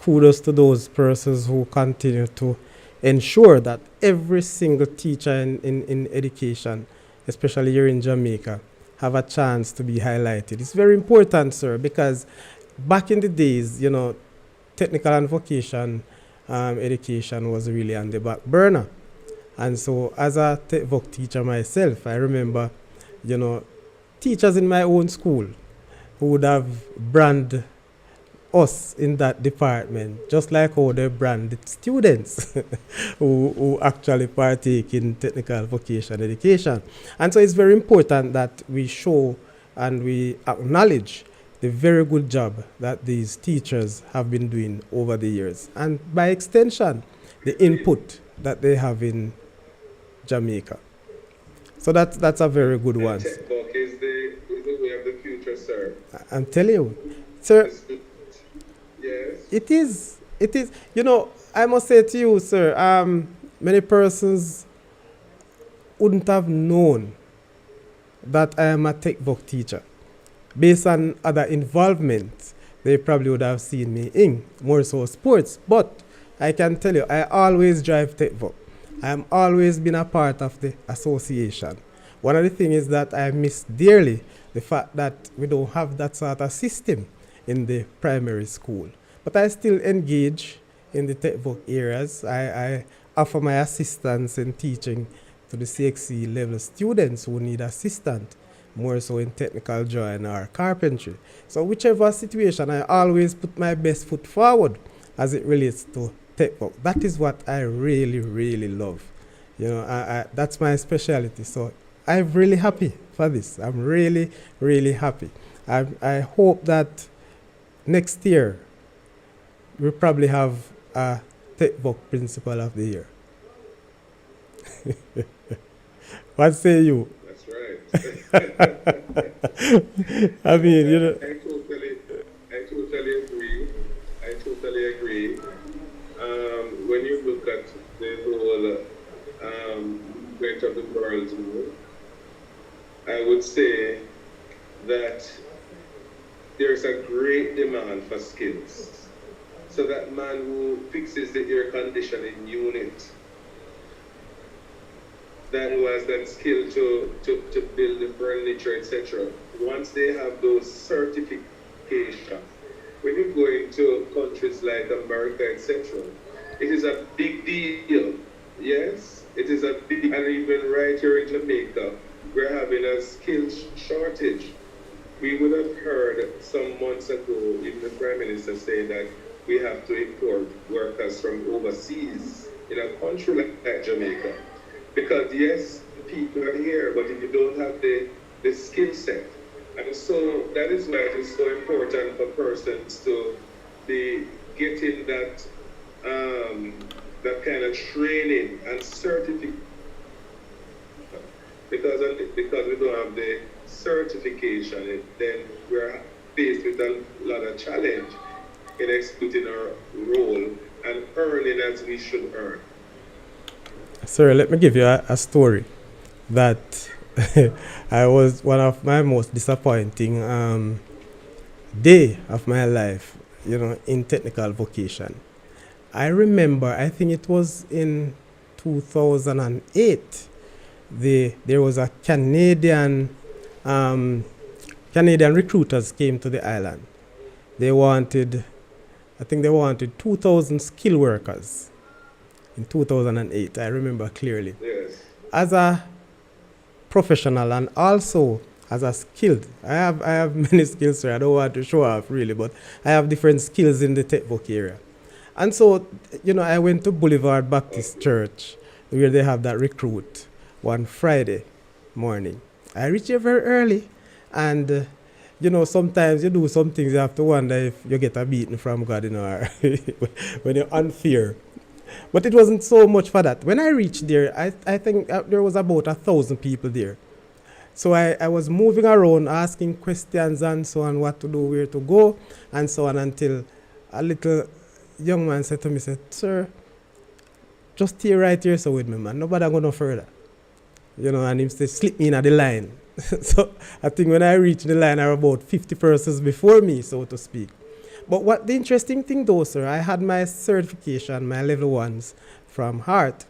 kudos to those persons who continue to ensure that every single teacher in education, especially here in Jamaica, have a chance to be highlighted. It's very important, sir, because back in the days, technical and vocation education was really on the back burner. And so, as a voc teacher myself, I remember, you know, teachers in my own school who would have brand us in that department, just like how they branded students who actually partake in technical vocation education. And so it's very important that we show and we acknowledge the very good job that these teachers have been doing over the years, and by extension, the input that they have in Jamaica. So that's a very good And one. tech talk is the way of the future, sir. I'm telling you, sir, Yes. it is. It is. I must say to you, sir, many persons wouldn't have known that I am a tech voc teacher. Based on other involvement, they probably would have seen me in more so sports. But I can tell you, I always drive tech voc. I'm always been a part of the association. One of the things is that I miss dearly the fact that we don't have that sort of system in the primary school. But I still engage in the tech voc areas. I offer my assistance in teaching to the CXC level students who need assistance, more so in technical drawing or carpentry. So whichever situation, I always put my best foot forward as it relates to tech voc. That is what I really, really love. That's my specialty. So I'm really happy for this. I'm really, really happy. I hope that next year we'll probably have a tech voc principal of the year. What say you? That's right. I mean, I totally agree. I totally agree. When you look at the whole movement of the world, I would say that there's a great demand for skills. So that man who fixes the air conditioning unit, that who has that skill to build the furniture, etc. Once they have those certifications, when you go into countries like America, etc., it is a big deal. Yes, it is a big, and even right here in Jamaica, we're having a skills shortage. We would have heard some months ago, even the Prime Minister saying that we have to import workers from overseas in a country like Jamaica. Because yes, people are here, but if you don't have the skill set. And so that is why it is so important for persons to be getting that that kind of training and certificate. Because we don't have the certification, then we're faced with a lot of challenge in executing our role and earning as we should earn. Sir, let me give you a story that I was one of my most disappointing day of my life, in technical vocation. I remember, I think it was in 2008, there was a um, Canadian recruiters came to the island. They wanted, I think they wanted 2,000 skilled workers in 2008. I remember clearly. Yes. As a professional and also as a skilled, I have many skills, sir. I don't want to show off really, but I have different skills in the tech book area. And so, I went to Boulevard Baptist Church where they have that recruit one Friday morning. I reached there very early, and sometimes you do some things you have to wonder if you get a beating from God, or when you're unfair. But it wasn't so much for that. When I reached there, I think there was about 1,000 people there. So I was moving around, asking questions and so on, what to do, where to go, and so on, until a little young man said to me, "Sir, just stay right here so with me, man. Nobody go no further." And he said, "Slip me in at the line." So I think when I reached the line, there were about 50 persons before me, so to speak. But what the interesting thing though, sir, I had my certification, my level ones from Heart,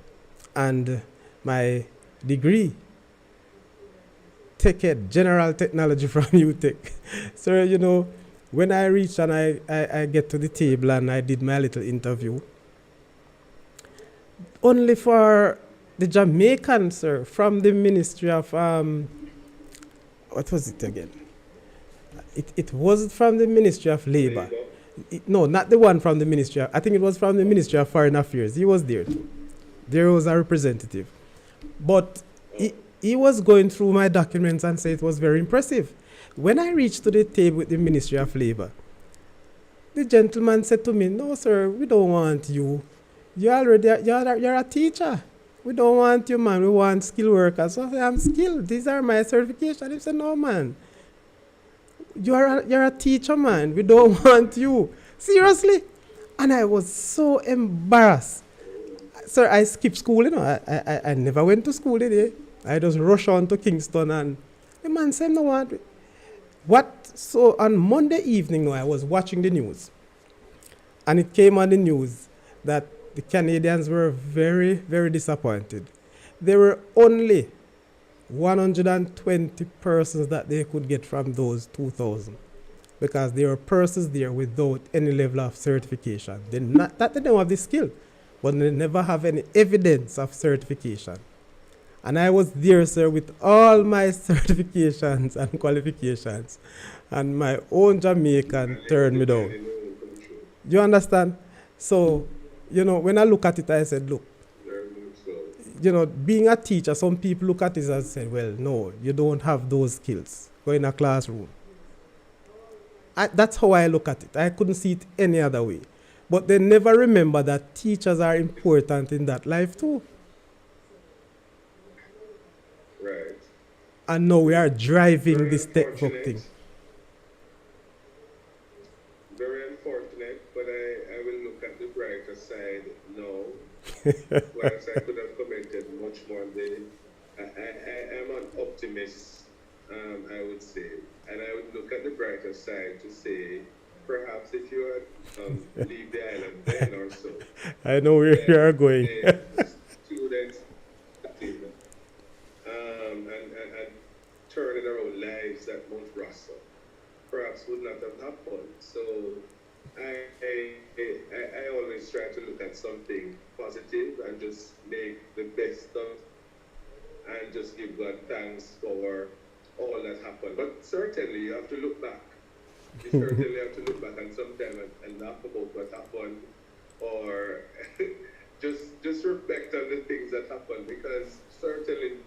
and my degree, Tech Ed, General Technology from UTech. So, when I reached and I get to the table and I did my little interview, only for the Jamaican, sir, from the Ministry of, what was it again? It wasn't from the Ministry of Labor. No, not the one from the Ministry I think it was from the Ministry of Foreign Affairs. He was there too. There was a representative. But he was going through my documents and said it was very impressive. When I reached to the table with the Ministry of Labor, the gentleman said to me, "No, sir, we don't want you. You're a teacher. We don't want you, man. We want skilled workers." So I said, "I'm skilled. These are my certifications." He said, "No, man. You're a teacher, man. We don't want you." Seriously? And I was so embarrassed. Sir, I skipped school, I never went to school today. I just rushed on to Kingston, and the man said, "No, what?" So on Monday evening, I was watching the news, and it came on the news that the Canadians were very, very disappointed. There were only 120 persons that they could get from those 2,000, because there were persons there without any level of certification. They don't have the skill, but they never have any evidence of certification. And I was there, sir, with all my certifications and qualifications, and my own Jamaican turned me down. You understand? So, when I look at it, I said, look, being a teacher, some people look at it and say, well, no, you don't have those skills. Go in a classroom. That's how I look at it. I couldn't see it any other way. But they never remember that teachers are important in that life too. Right. And now we are driving Very this textbook unfortunate. thing. Very unfortunate, but I will look at the brighter side now. Whilst I could have commented much more on I am an optimist, I would say. And I would look at the brighter side to say, perhaps if you had leave the island then or so. I know where you are going. The students and turning around lives at Mount Russell perhaps would not have happened. So I always try to look at something positive and just make the best of and just give God thanks for all that happened. But certainly you have to look back. You certainly have to look back and sometimes and laugh about what happened, or just reflect on the things that happened, because certainly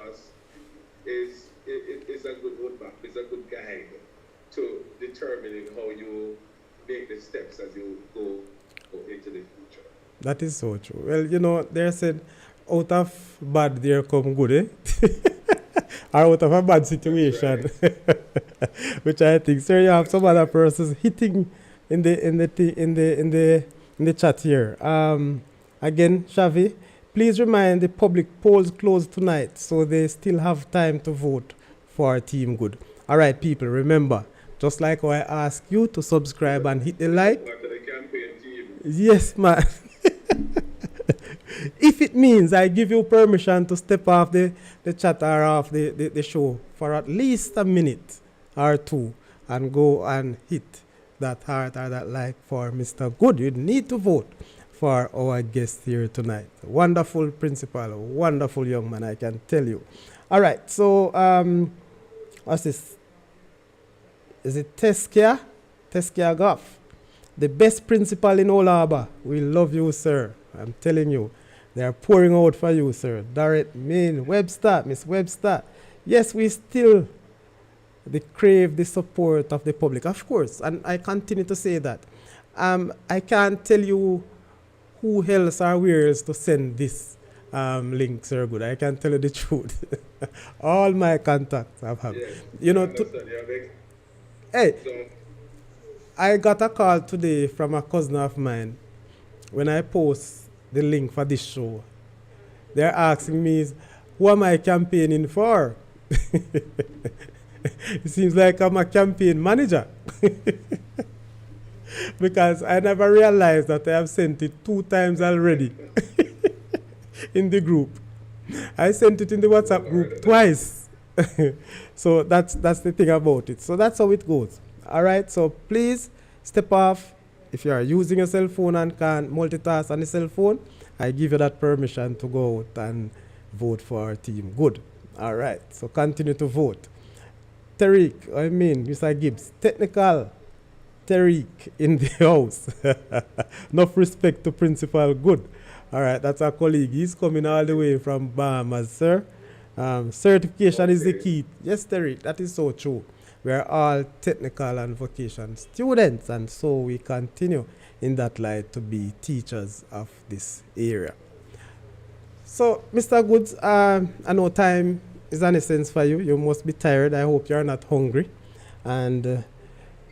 us is a good roadmap, is a good guide to determining how you make the steps as you go into the future. That is so true. Well, they said, out of bad there come good, eh? Or out of a bad situation. Right. Which I think, sir, you have some other persons hitting in the chat here. Again, Shavi, please remind the public polls close tonight, so they still have time to vote for Team Good. All right, people, remember, just like how I ask you to subscribe and hit the like. What the campaign team? Yes, man. If it means I give you permission to step off the chat or off the show for at least a minute or two and go and hit that heart or that like for Mr. Good, you need to vote for our guest here tonight. Wonderful principal, wonderful young man, I can tell you. All right, so what's this? Is it Teskia? Teskia Goff. The best principal in Old Harbour. We love you, sir. I'm telling you. They are pouring out for you, sir. Dorrit, Main, Webster, Miss Webster. Yes, we still crave the support of the public, of course. And I continue to say that. I can't tell you who else or where else to send this link, sir. Good. I can tell you the truth. All my contacts I've had. Yes, You I know, understand. hey, So, I got a call today from a cousin of mine when I post the link for this show. They're asking me, who am I campaigning for? It seems like I'm a campaign manager. Because I never realized that I have sent it 2 times already in the group. I sent it in the WhatsApp group twice. So that's the thing about it. So that's how it goes. All right. So please step off. If you are using a cell phone and can't multitask on the cell phone, I give you that permission to go out and vote for our team. Good. All right. So continue to vote. Tariq, Mr. Gibbs, technical Tariq in the house. Enough respect to Principal Good. All right, that's our colleague. He's coming all the way from Bahamas, sir. Certification is the key. Yes, Tariq, that is so true. We are all technical and vocation students, and so we continue in that light to be teachers of this area. So, Mr. Goods, I know time is an essence for you. You must be tired. I hope you're not hungry. And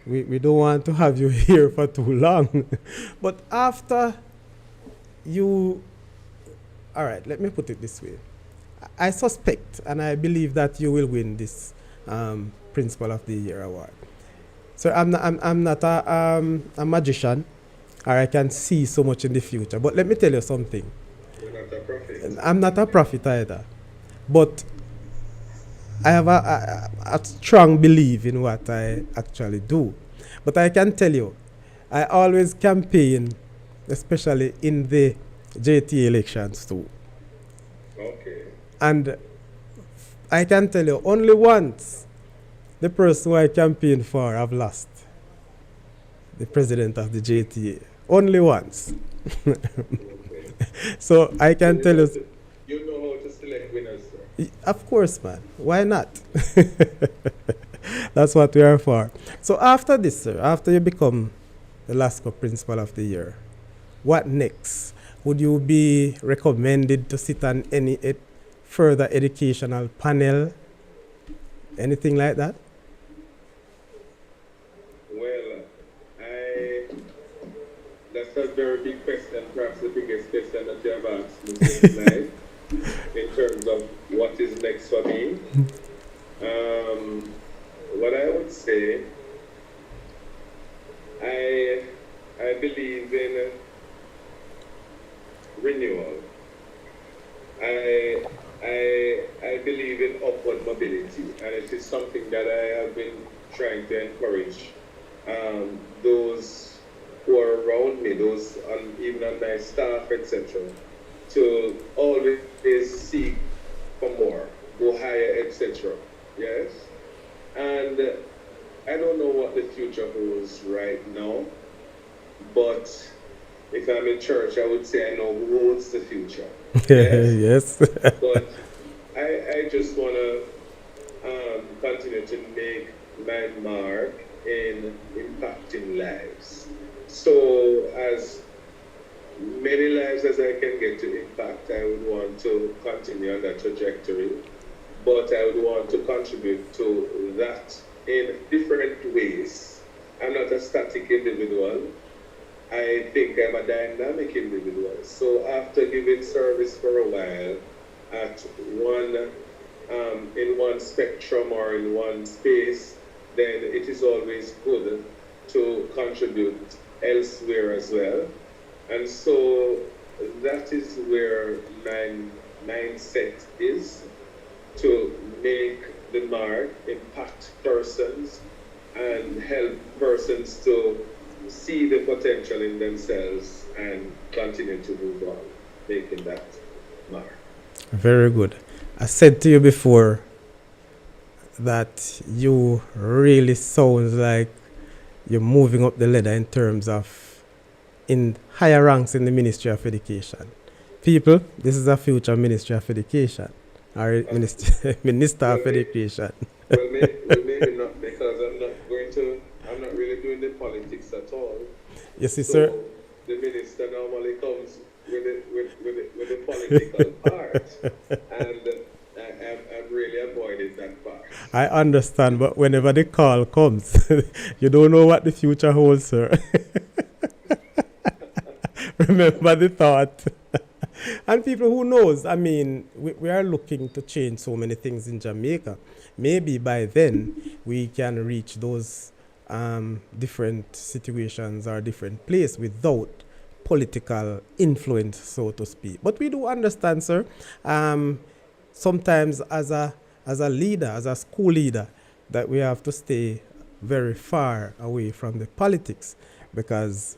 we don't want to have you here for too long. But after you, all right, let me put it this way. I suspect and I believe that you will win this Principal of the Year award. So I'm not a magician, or I can see so much in the future. But let me tell you something. you're not a prophet. I'm not a prophet either. But I have a strong belief in what I actually do. But I can tell you, I always campaign, especially in the JTA elections too. Okay. And I can tell you, only once the person who I campaigned for have lost, the president of the JTA. Only once. Okay. So I can tell you, You know how to select winners, sir. of course, man. Why not? That's what we are for. So after this, sir, after you become the LASCO Principal of the Year, what next? Would you be recommended to sit on any further educational panel? Anything like that? Well, that's a very big question, perhaps the biggest question that you have asked me tonight, in terms of what is next for me. What I would say, I believe in renewal. I believe in upward mobility, and it is something that I have been trying to encourage those who are around me, those even on my staff, etc., to always seek for more, go higher, etc. Yes, and I don't know what the future holds right now, but if I'm in church, I would say I know who holds the future. Yes. But I just want to continue to make my mark in impacting lives. So as many lives as I can get to impact, I would want to continue on that trajectory. But I would want to contribute to that in different ways. I'm not a static individual. I think I'm a dynamic individual. So after giving service for a while at in one spectrum or in one space, then it is always good to contribute elsewhere as well. And so that is where my mindset is, to make the mark, impact persons, and help persons to see the potential in themselves and continue to move on, making that mark. Very good. I said to you before that you really sounds like you're moving up the ladder in terms of in higher ranks in the Ministry of Education. People, this is a future Ministry of Education or Minister, Minister Well, of Education. maybe not, because I'm not really doing the politics at all. You see, sir, So the minister normally comes with the political part, and I'm really avoiding that part. I understand, but whenever the call comes, you don't know what the future holds, sir. Remember the thought. And people, who knows? I mean, we are looking to change so many things in Jamaica. Maybe by then we can reach those different situations or different place without political influence, so to speak. But we do understand, sir. Sometimes as a leader, as a school leader, that we have to stay very far away from the politics, because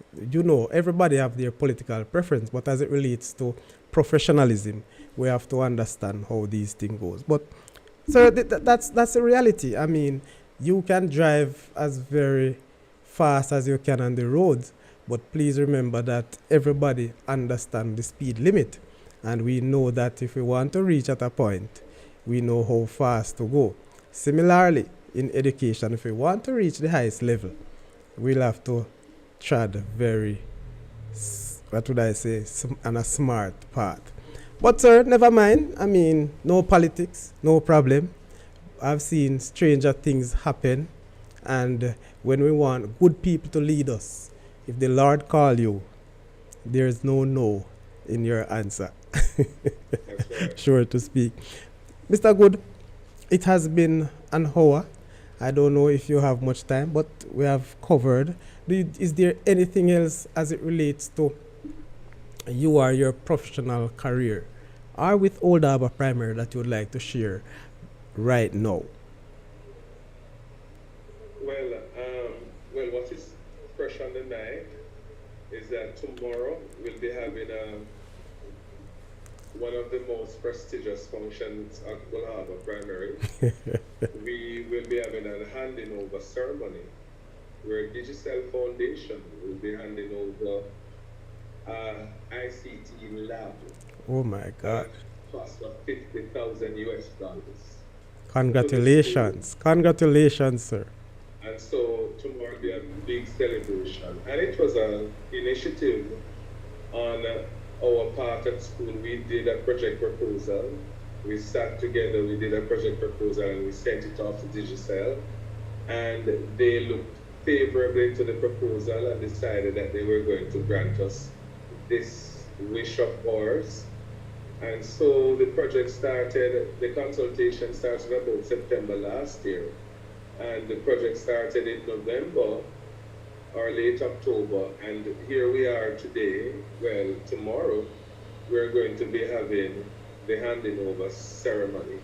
everybody have their political preference, but as it relates to professionalism, we have to understand how these things goes. But so that's the reality. I mean, you can drive as very fast as you can on the roads, but please remember that everybody understand the speed limit, and we know that if we want to reach at a point, we know how fast to go. Similarly, in education, if we want to reach the highest level, we'll have to tread very, what would I say, on a smart path. But sir, never mind. I mean, no politics, no problem. I've seen stranger things happen, and when we want good people to lead us, if the Lord call you, there's no in your answer. That's right. Sure to speak. Mr. Good, it has been an hour. I don't know if you have much time, but we have covered. Is there anything else as it relates to you or your professional career, or with Old Harbour Primary, that you would like to share right now? Well, what is fresh on the night is that tomorrow we'll be having one of the most prestigious functions at Old Harbour Primary. We will be having a handing over ceremony where Digital Foundation will be handing over ICT lab Oh my at God. a cost of $50,000 Congratulations. Congratulations, sir. And so tomorrow will be a big celebration. And it was an initiative on our part at school. We did a project proposal. We sat together, we did a project proposal, and we sent it off to Digicel. And they looked favorably to the proposal and decided that they were going to grant us this wish of ours. And so the project started, the consultation started about September last year. And the project started in November or late October. And here we are today. Well, tomorrow, we're going to be having the handing over ceremony.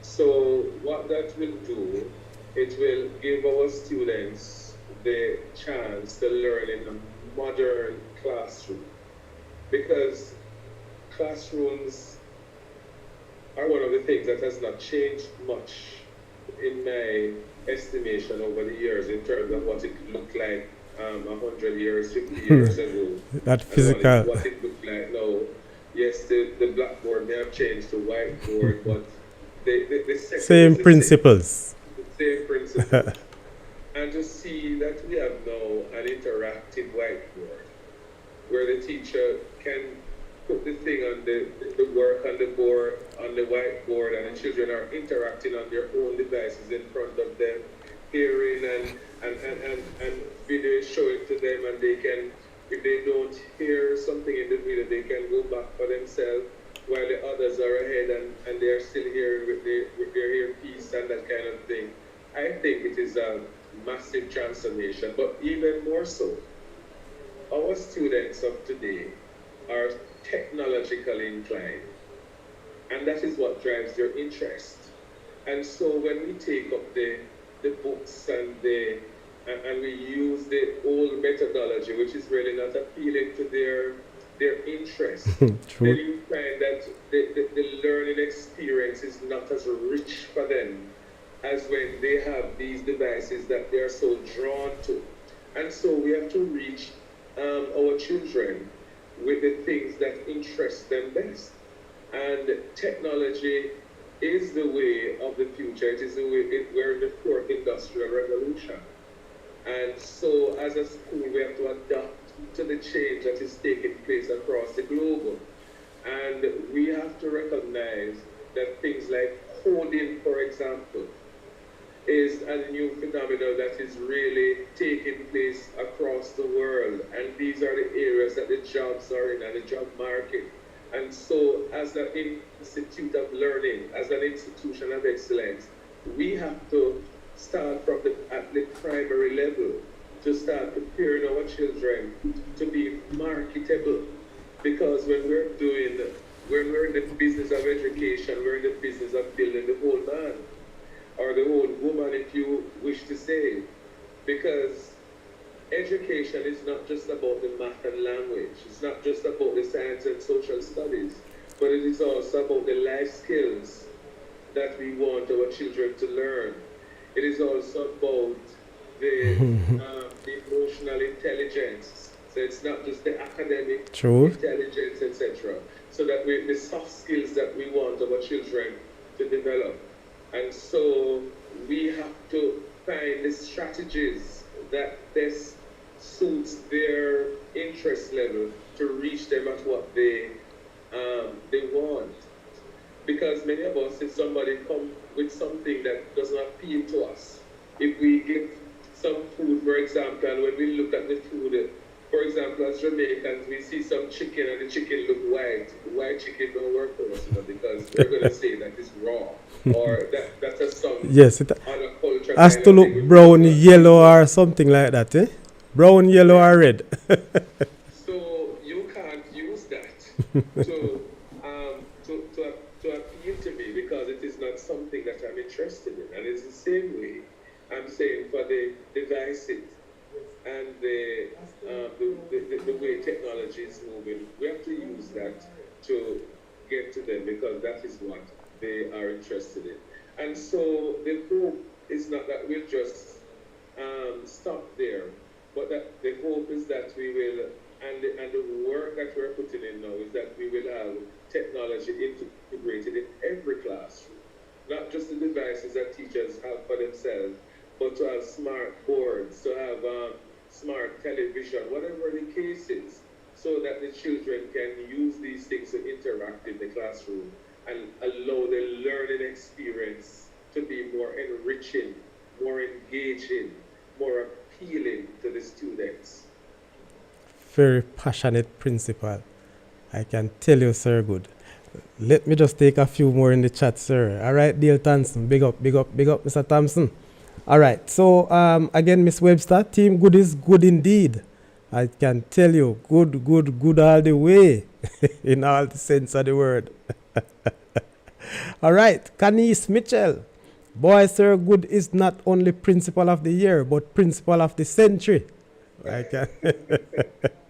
So what that will do, it will give our students the chance to learn in a modern classroom, because classrooms are one of the things that has not changed much in my estimation over the years in terms of what it looked like 100 years, 50 years ago. That And physical. what it looked like now. Yes, the blackboard may have changed to whiteboard, but the sector Same is the principles. same principle. And to see that we have now an interactive whiteboard where the teacher can put the thing on the work on the board, on the whiteboard, and the children are interacting on their own devices in front of them, hearing and video is showing to them, and they can, if they don't hear something in the video, they can go back for themselves while the others are ahead and they are still hearing with their earpiece and that kind of thing. I think it is a massive transformation, but even more so, our students of today are technologically inclined, and that is what drives their interest. And so when we take up the books and we use the old methodology, which is really not appealing to their interest, then True. you find that the learning experience is not as rich for them as when they have these devices that they are so drawn to. And so we have to reach our children with the things that interest them best. And technology is the way of the future. It is the way we're in the fourth industrial revolution. And so as a school, we have to adapt to the change that is taking place across the globe. And we have to recognize that things like coding, for example, is a new phenomenon that is really taking place across the world. And these are the areas that the jobs are in and the job market. And so as an institute of learning, as an institution of excellence, we have to start from at the primary level to start preparing our children to be marketable. Because when we're in the business of education, we're in the business of building the whole man, or the whole woman, if you wish to say. Because education is not just about the math and language. It's not just about the science and social studies, but it is also about the life skills that we want our children to learn. It is also about the emotional intelligence. So it's not just the academic True. intelligence, etc. So that the soft skills that we want our children to develop. And so we have to find the strategies that best suits their interest level to reach them at what they want. Because many of us, if somebody come with something that does not appeal to us, if we get some food, for example, and when we look at the food, for example, as Jamaicans, we see some chicken and the chicken look white. The white chicken don't work for us, because we're going to say that it's raw, or that has some Yes, it other culture has kind to of look thing. brown, yellow, or something like that, eh? Brown, yellow, or red. So you can't use that to, to appeal to me, because it is not something that I'm interested in. And it's the same way I'm saying for the devices and the way technology is moving. We have to use that to get to them, because that is what they are interested in. And so the hope is not that we'll just stop there, but that the hope is that we will, and the work that we're putting in now is that we will have technology integrated in every classroom, not just the devices that teachers have for themselves, but to have smart boards, to have smart television, whatever the case is, so that the children can use these things to interact in the classroom and allow the learning experience to be more enriching, more engaging, more appealing to the students. Very passionate principal. I can tell you, sir, good. Let me just take a few more in the chat, sir. All right, Dale Thompson. Big up, big up, big up, Mr. Thompson. All right. So, again, Miss Webster, team good is good indeed. I can tell you, good, good, good all the way, in all the sense of the word. All right, Canis Mitchell. Boy, sir, good is not only principal of the year, but principal of the century. I can.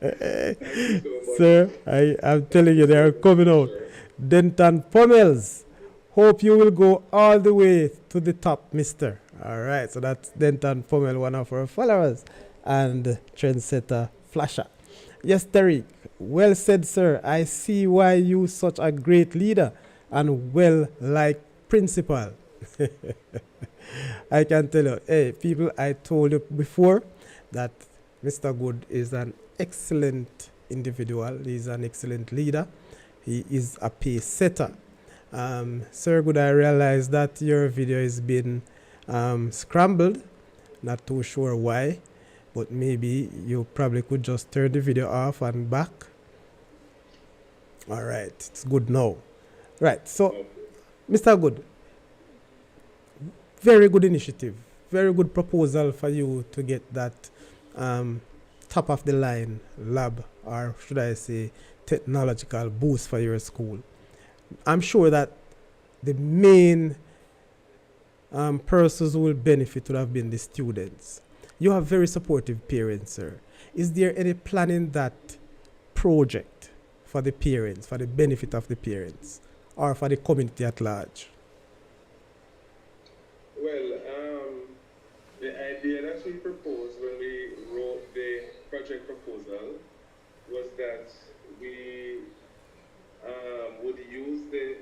Thank you so much. Sir, I'm telling you, they are coming out. Denton Pommels. Hope you will go all the way to the top, mister. All right, so that's Denton Pommel, one of our followers, and trendsetter Flasher. Yes, Derek. Well said, sir. I see why you such a great leader and well-liked principal. I can tell you, hey, people, I told you before that Mr. Good is an excellent individual. He's an excellent leader. He is a pace setter. Sir Good, I realize that your video has been scrambled. Not too sure why, but maybe you probably could just turn the video off and back. All right, it's good now. Right, so Mr. Good, very good initiative, very good proposal for you to get that top of the line lab, or should I say technological boost for your school. I'm sure that the main persons who will benefit would have been the students. You have very supportive parents, sir. Is there any plan in that project for the parents, for the benefit of the parents, or for the community at large? Well, the idea that we proposed when we wrote the project proposal was that we would use the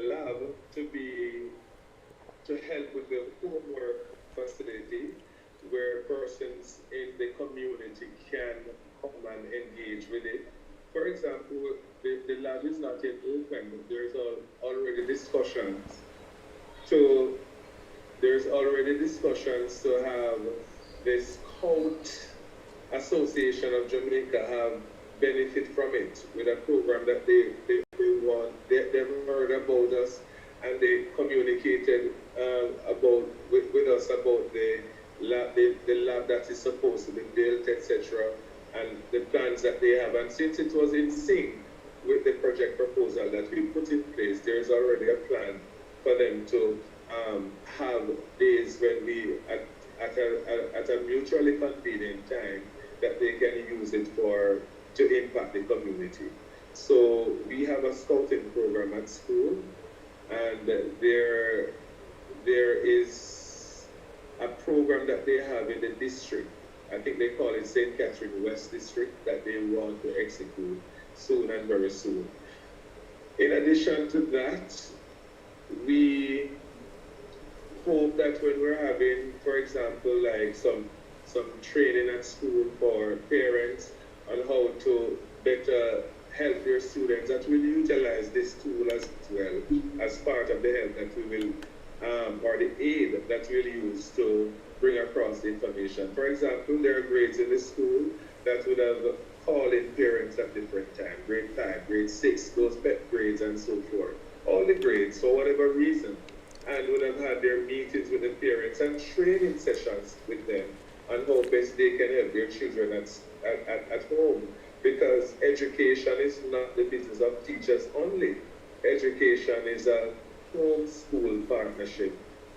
lab to help with the homework facility where persons in the community can come and engage with it. For example, the lab is not yet open, but already discussions to there's already discussions to have the Scout Association of Jamaica have benefit from it with a program that they want. They've heard about us and they communicated with us about the lab that is supposed to be built, etc., and the plans that they have. And since it was in sync with the project proposal that we put in place, there's already a plan for them to have days when at a mutually convenient time that they can use it to impact the community. So we have a scouting program at school, and there is a program that they have in the district. I think they call it St. Catherine West District, that they want to execute soon and very soon. In addition to that, we hope that when we're having, for example, like some training at school for parents on how to better help their students, that we'll utilize this tool as well as part of the help that we will, or the aid that we'll use to bring across the information. For example, there are grades in the school that would have called in parents at different times, grade 5, grade 6, those PEP grades and so forth. All the grades, for whatever reason, and would have had their meetings with the parents and training sessions with them on how best they can help their children at home. Because education is not the business of teachers only. Education is a home-school partnership.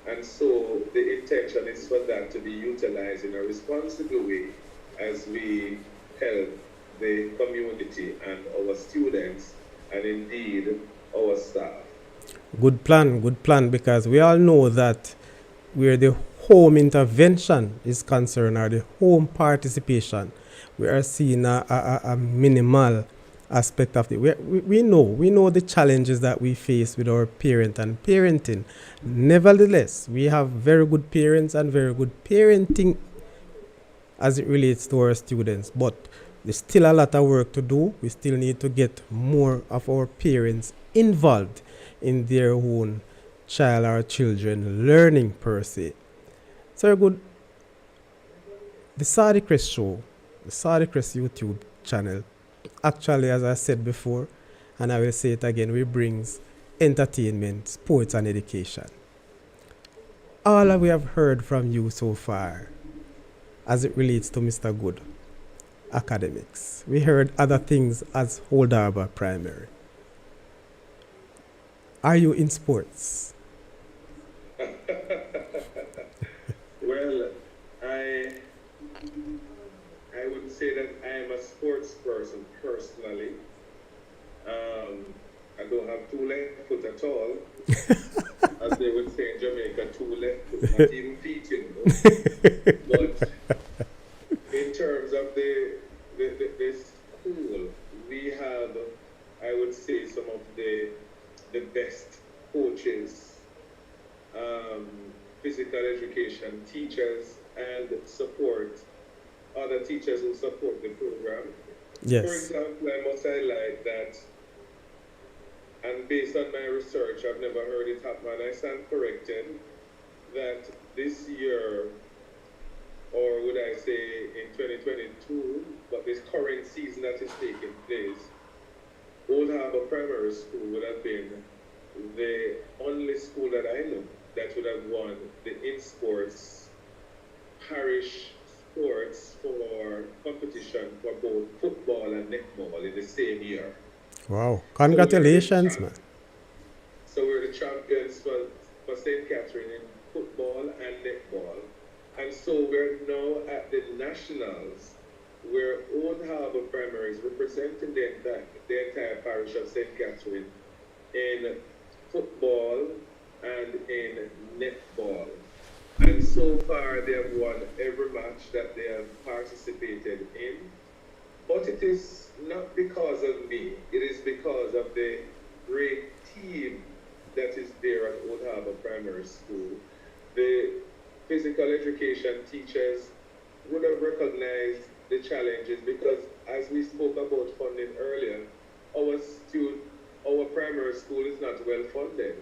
And so the intention is for that to be utilized in a responsible way as we help the community and our students and indeed our staff. Good plan, because we all know that where the home intervention is concerned, or the home participation, we are seeing a minimal aspect of it. We know the challenges that we face with our parent and parenting. Nevertheless, we have very good parents and very good parenting as it relates to our students, but there's still a lot of work to do. We still need to get more of our parents involved in their own child or children learning per se. So good. The Saudichress show, the Saudichress YouTube channel, actually, as I said before, and I will say it again, we brings entertainment, sports and education. All that we have heard from you so far as it relates to Mr. Good, academics. We heard other things as Old Harbour Primary. Are you in sports? Well, I would say that I am a sports person personally. I don't have two left foot at all. As they would say in Jamaica, two left foot, not even feet, you know. But in terms of the school, we have, I would say, some of the best coaches, physical education teachers, and support other teachers who support the program. Yes. For example, I must highlight that, and based on my research, I've never heard it happen, and I stand corrected, that this year, or would I say in 2022, but this current season that is taking place, Old Harbour Primary School would have been the only school that I know that would have won the in-sports parish sports for competition for both football and netball in the same year. Wow. So we're the Congratulations, man. champ. So we're the champions for St. Catherine in football and netball. And so we're now at the nationals, where Old Harbour Primary is representing the entire parish of St. Catherine in football and in netball. And so far, they have won every match that they have participated in. But it is not because of me, it is because of the great team that is there at Old Harbour Primary School. The physical education teachers would have recognized the challenges because, as we spoke about funding earlier, our primary school is not well funded.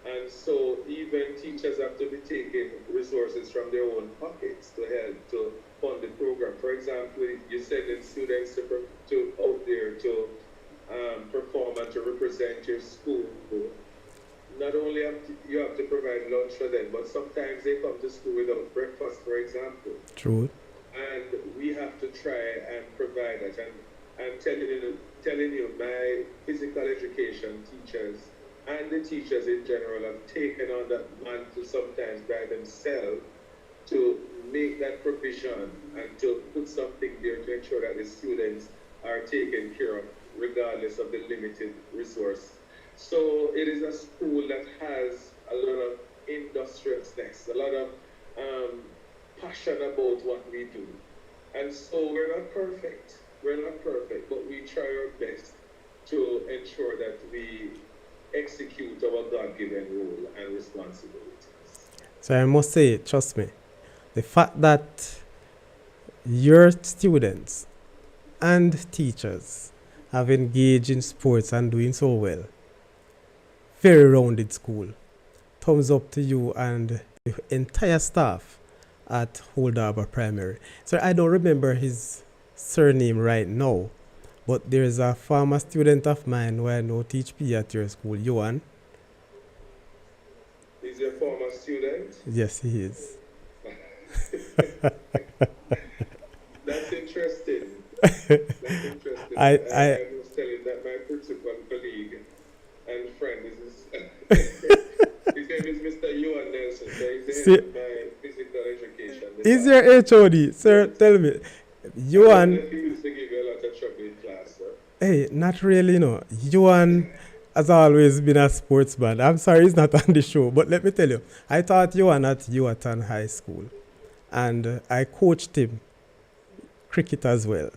And so even teachers have to be taking resources from their own pockets to help to fund the program. For example, you're sending students to out there to perform and to represent your school. Not only you have to provide lunch for them, but sometimes they come to school without breakfast, for example. True. And we have to try and provide that. And I'm telling you, my physical education teachers and the teachers in general have taken on that mantle sometimes by themselves to make that provision and to put something there to ensure that the students are taken care of regardless of the limited resource. So it is a school that has a lot of industriousness, a lot of passion about what we do. And so we're not perfect, but we try our best to ensure that we execute our God-given role and responsibilities. So I must say, trust me, the fact that your students and teachers have engaged in sports and doing so well, very rounded school. Thumbs up to you and the entire staff at Old Harbour Primary. So I don't remember his surname right now, but there's a former student of mine who I know teach PE at your school, Johan. Is he a former student? Yes, he is. That's interesting. I was telling that my principal colleague and friend is his name is Mr. Johan Nelson. So he's the head of my physical education. Is your HOD, sir? Tell me, Johan. He used to give you a lot of trouble in class, sir. Hey, not really, no. Johan has always been a sportsman. I'm sorry he's not on the show, but let me tell you, I taught Johan at Yuatan High School, and I coached him cricket as well.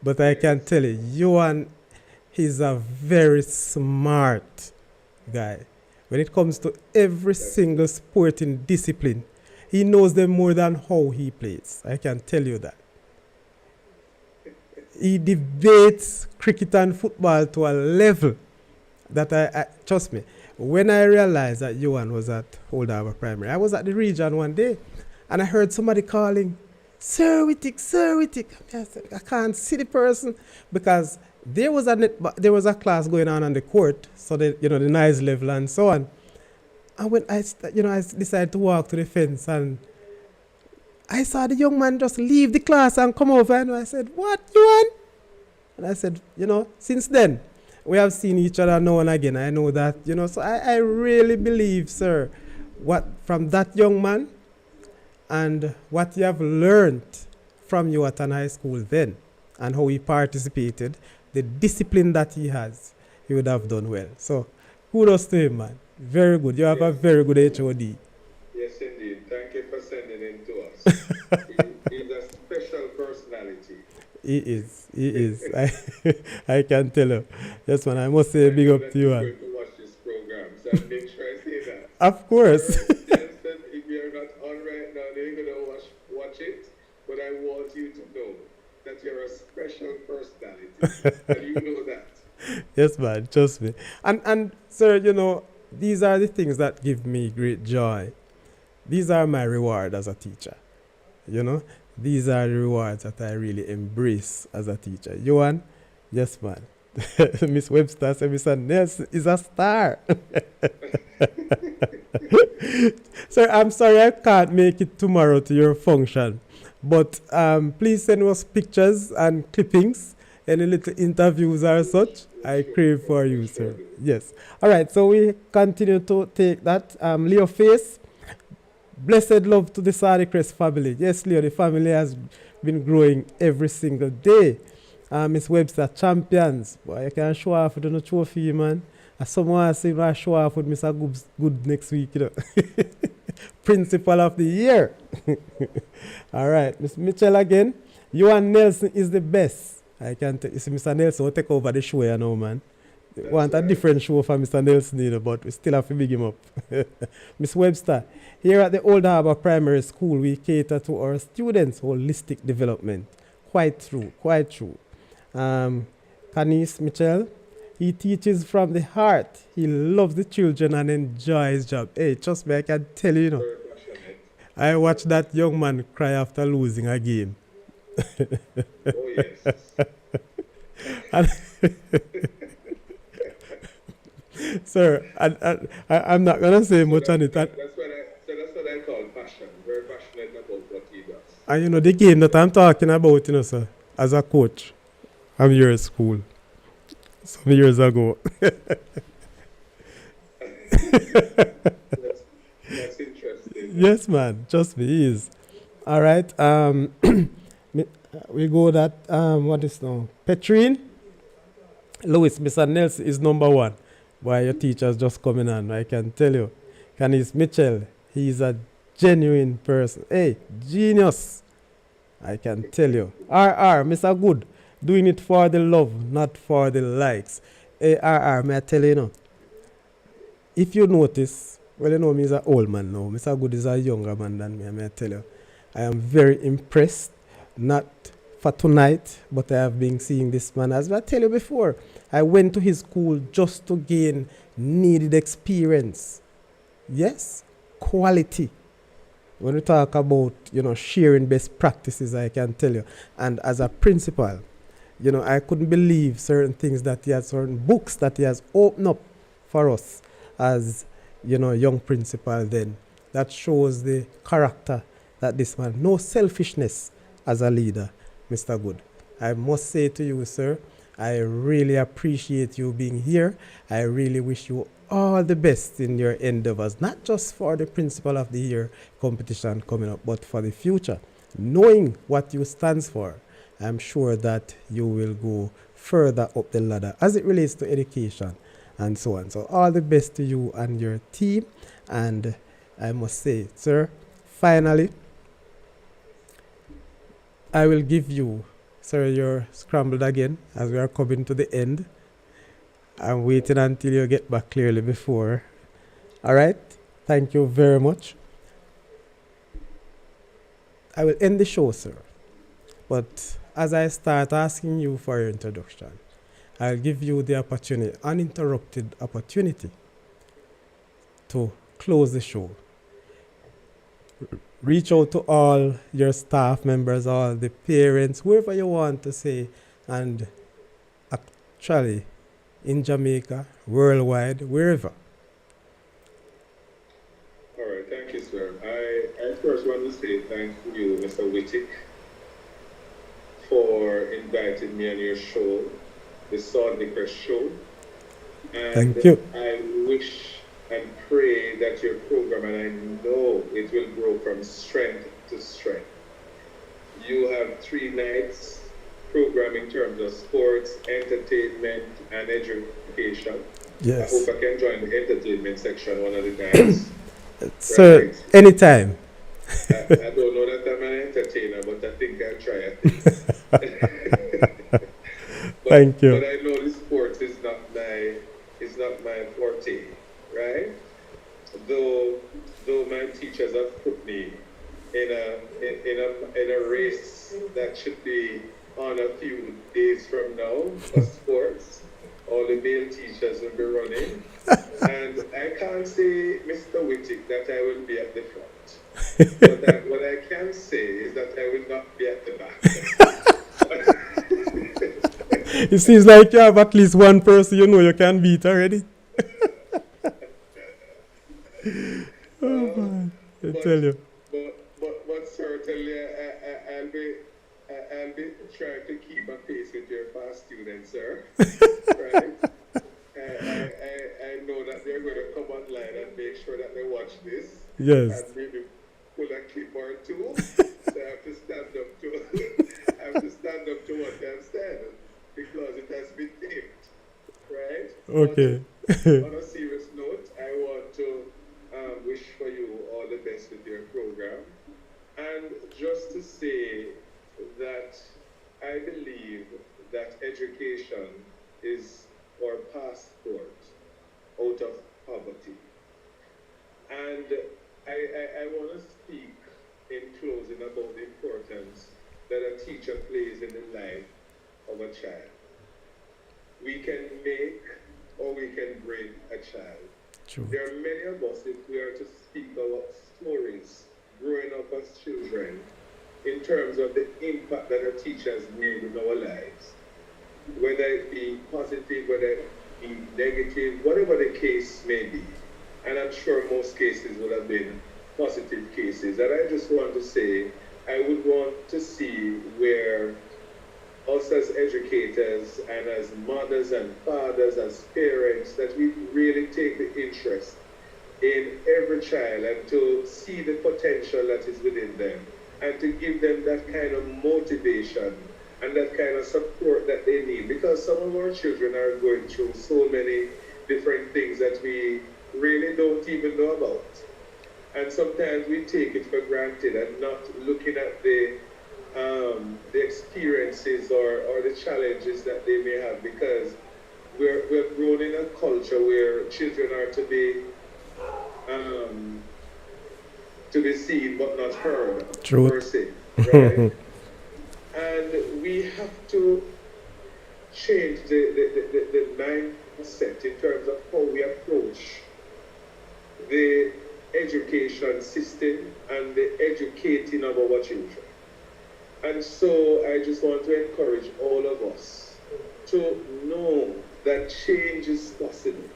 But I can tell you, Johan, he's a very smart guy. When it comes to every single sporting discipline, he knows them more than how he plays. I can tell you that. He debates cricket and football to a level that I trust me, when I realized that Johan was at Old Harbour Primary, I was at the region one day and I heard somebody calling, Sir Wittick, Sir Wittick. I said, I can't see the person because there was a class going on the court, so the noise level and so on. And when I decided to walk to the fence and I saw the young man just leave the class and come over, and I said, "What, Johan?" And I said, since then we have seen each other now and again. I know that, so I really believe, sir, what from that young man and what you have learned from you at an high school then and how he participated, the discipline that he has, he would have done well. So kudos to him, man. Very good. You have a very good HOD. Yes, indeed. Thank you for sending him to us. He's a special personality. He is. I can tell you. Yes, man. I must say big up to you, man. I'm going to watch this program, so I'll make sure I say that. Of course. Jensen, if you're not on right now, they're going to watch it, but I want you to know that you're a special personality, and you know that. Yes, man. Trust me. And sir, these are the things that give me great joy. These are my reward as a teacher. These are the rewards that I really embrace as a teacher. Johan, yes, man. Miss Webster said, Mr. Nelson is a star. Sir, I'm sorry I can't make it tomorrow to your function, but please send us pictures and clippings, any little interviews or such. We I sure, crave for we you, sure sir. do. Yes. All right. So we continue to take that. Leo Face, blessed love to the Saudichress family. Yes, Leo, the family has been growing every single day. Miss Webster, champions. Boy, you can show off with no trophy, man. And someone say I show off with Mr. Good next week, you know. Principal of the year. All right, Miss Mitchell again. You and Nelson is the best. I can tell you, see, Mr. Nelson will take over the show, you know, man. That's Want a right. different show for Mr. Nelson, you know, but we still have to big him up. Miss Webster, here at the Old Harbour Primary School, we cater to our students' holistic development. Quite true, quite true. Canis Mitchell, he teaches from the heart. He loves the children and enjoys his job. Hey, trust me, I can tell you, you know. Very passionate. I watched that young man cry after losing a game. Oh, yes. And sir, I'm not gonna say So much on it. that's what I call passion. Very passionate about what he does. And you know the game that I'm talking about, you know, sir, as a coach, I'm here at school some years ago. That's interesting. Yes, man, trust me, he is. All right. We go that what is now? Petrine, Louis, Mr. Nelson is number one. Why your teacher's just coming on? I can tell you. Canis Mitchell, he's a genuine person. Hey, genius. I can tell you. Mr. Good, doing it for the love, not for the likes. Hey, may I tell you, you know, if you notice, well, you know, me is an old man now. Mr. Good is a younger man than me, may I tell you. I am very impressed, not for tonight, but I have been seeing this man. As I tell you before, I went to his school just to gain needed experience. Yes, quality. When we talk about, you know, sharing best practices, I can tell you. And as a principal, you know, I couldn't believe certain things that he has, certain books that he has opened up for us as, you know, young principal then. That shows the character that this man, no selfishness as a leader, Mr. Good. I must say to you, sir, I really appreciate you being here. I really wish you all the best in your endeavors, not just for the Principal of the Year competition coming up, but for the future. Knowing what you stand for, I'm sure that you will go further up the ladder as it relates to education and so on. So all the best to you and your team. And I must say, sir, finally, I will give you, sir, you're scrambled again as we are coming to the end. I'm waiting until you get back clearly before. All right. Thank you very much. I will end the show, sir. But as I start asking you for your introduction, I'll give you the opportunity, uninterrupted opportunity, to close the show. Reach out to all your staff members, all the parents, whoever you want to say, and actually in Jamaica, worldwide, wherever. All right, thank you, sir. I first want to say thank you, Mr. Wittick, for inviting me on your show, the Saudichress show. And Thank you. I wish and pray that your program, and I know it will grow from strength to strength. You have 3 nights program in terms of sports, entertainment, and education. Yes. I hope I can join the entertainment section one of the times. Sir, Right. anytime. I don't know that I'm an entertainer, but I think I'll try it. Thank you. But I know the sports is not my forte, right? Though my teachers have put me in a race that should be on a few days from now for sports. All the male teachers will be running. And I can't say, Mr. Wittick, that I will be at the front. But what I can say is that I will not be at the back. It seems like you have at least one person you know you can beat already. All tell you. but certainly I'll be trying to keep a pace with your past students, sir. Right? I know that they're going to come online and make sure that they watch this Yes. and maybe pull a clip or two. So I have to stand up to I have to stand up to what I've said because it has been taped, right? Okay. But on a serious note, I want to wish for you all the best with your program, and just to say that I believe that education is our passport out of poverty. And I want to speak in closing about the importance that a teacher plays in the life of a child. We can make or we can break a child. True. There are many of us, if we are to speak our stories growing up as children, in terms of the impact that our teachers made in our lives, whether it be positive, whether it be negative, whatever the case may be. And I'm sure most cases would have been positive cases. And I just want to say, I would want to see where us as educators and as mothers and fathers, as parents, that we really take the interest in every child and to see the potential that is within them and to give them that kind of motivation and that kind of support that they need, because some of our children are going through so many different things that we really don't even know about. And sometimes we take it for granted and not looking at the experiences or the challenges that they may have, because we're grown in a culture where children are to be seen but not heard, Truth. per se, right? And we have to change the mindset in terms of how we approach the education system and the educating of our children. And so I just want to encourage all of us to know that change is possible.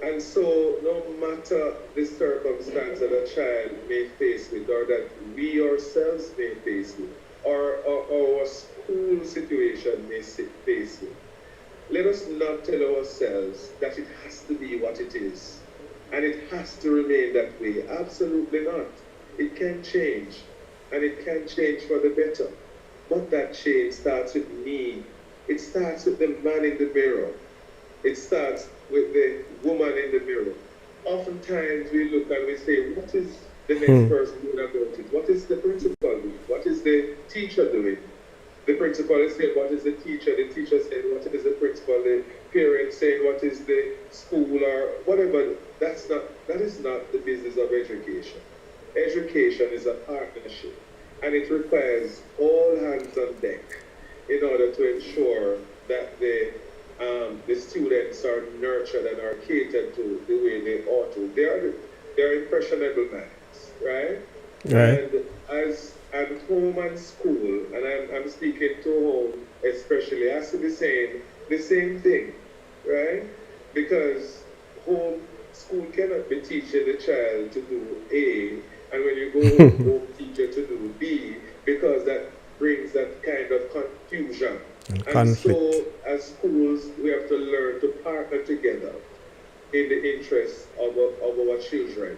And so no matter the circumstance that a child may face with, or that we ourselves may face with, or our school situation may face with, let us not tell ourselves that it has to be what it is. And it has to remain that way. Absolutely not. It can change. And it can change for the better. But that change starts with me. It starts with the man in the mirror. It starts with the woman in the mirror. Oftentimes we look and we say, what is the next person doing about it? What is the principal doing? What is the teacher doing? The principal is saying, what is the teacher? The teacher is saying, what is the principal? The parents saying, what is the school or whatever. That is not the business of education. Education is a partnership, and it requires all hands on deck in order to ensure that the students are nurtured and are catered to the way they ought to. They're impressionable minds, right? Right. And as and home and school, and I'm speaking to home especially, has to be saying the same thing, right? Because school cannot be teaching the child to do A, and when you go home teacher to do B, because that brings that kind of confusion. And so as schools, we have to learn to partner together in the interest of our children.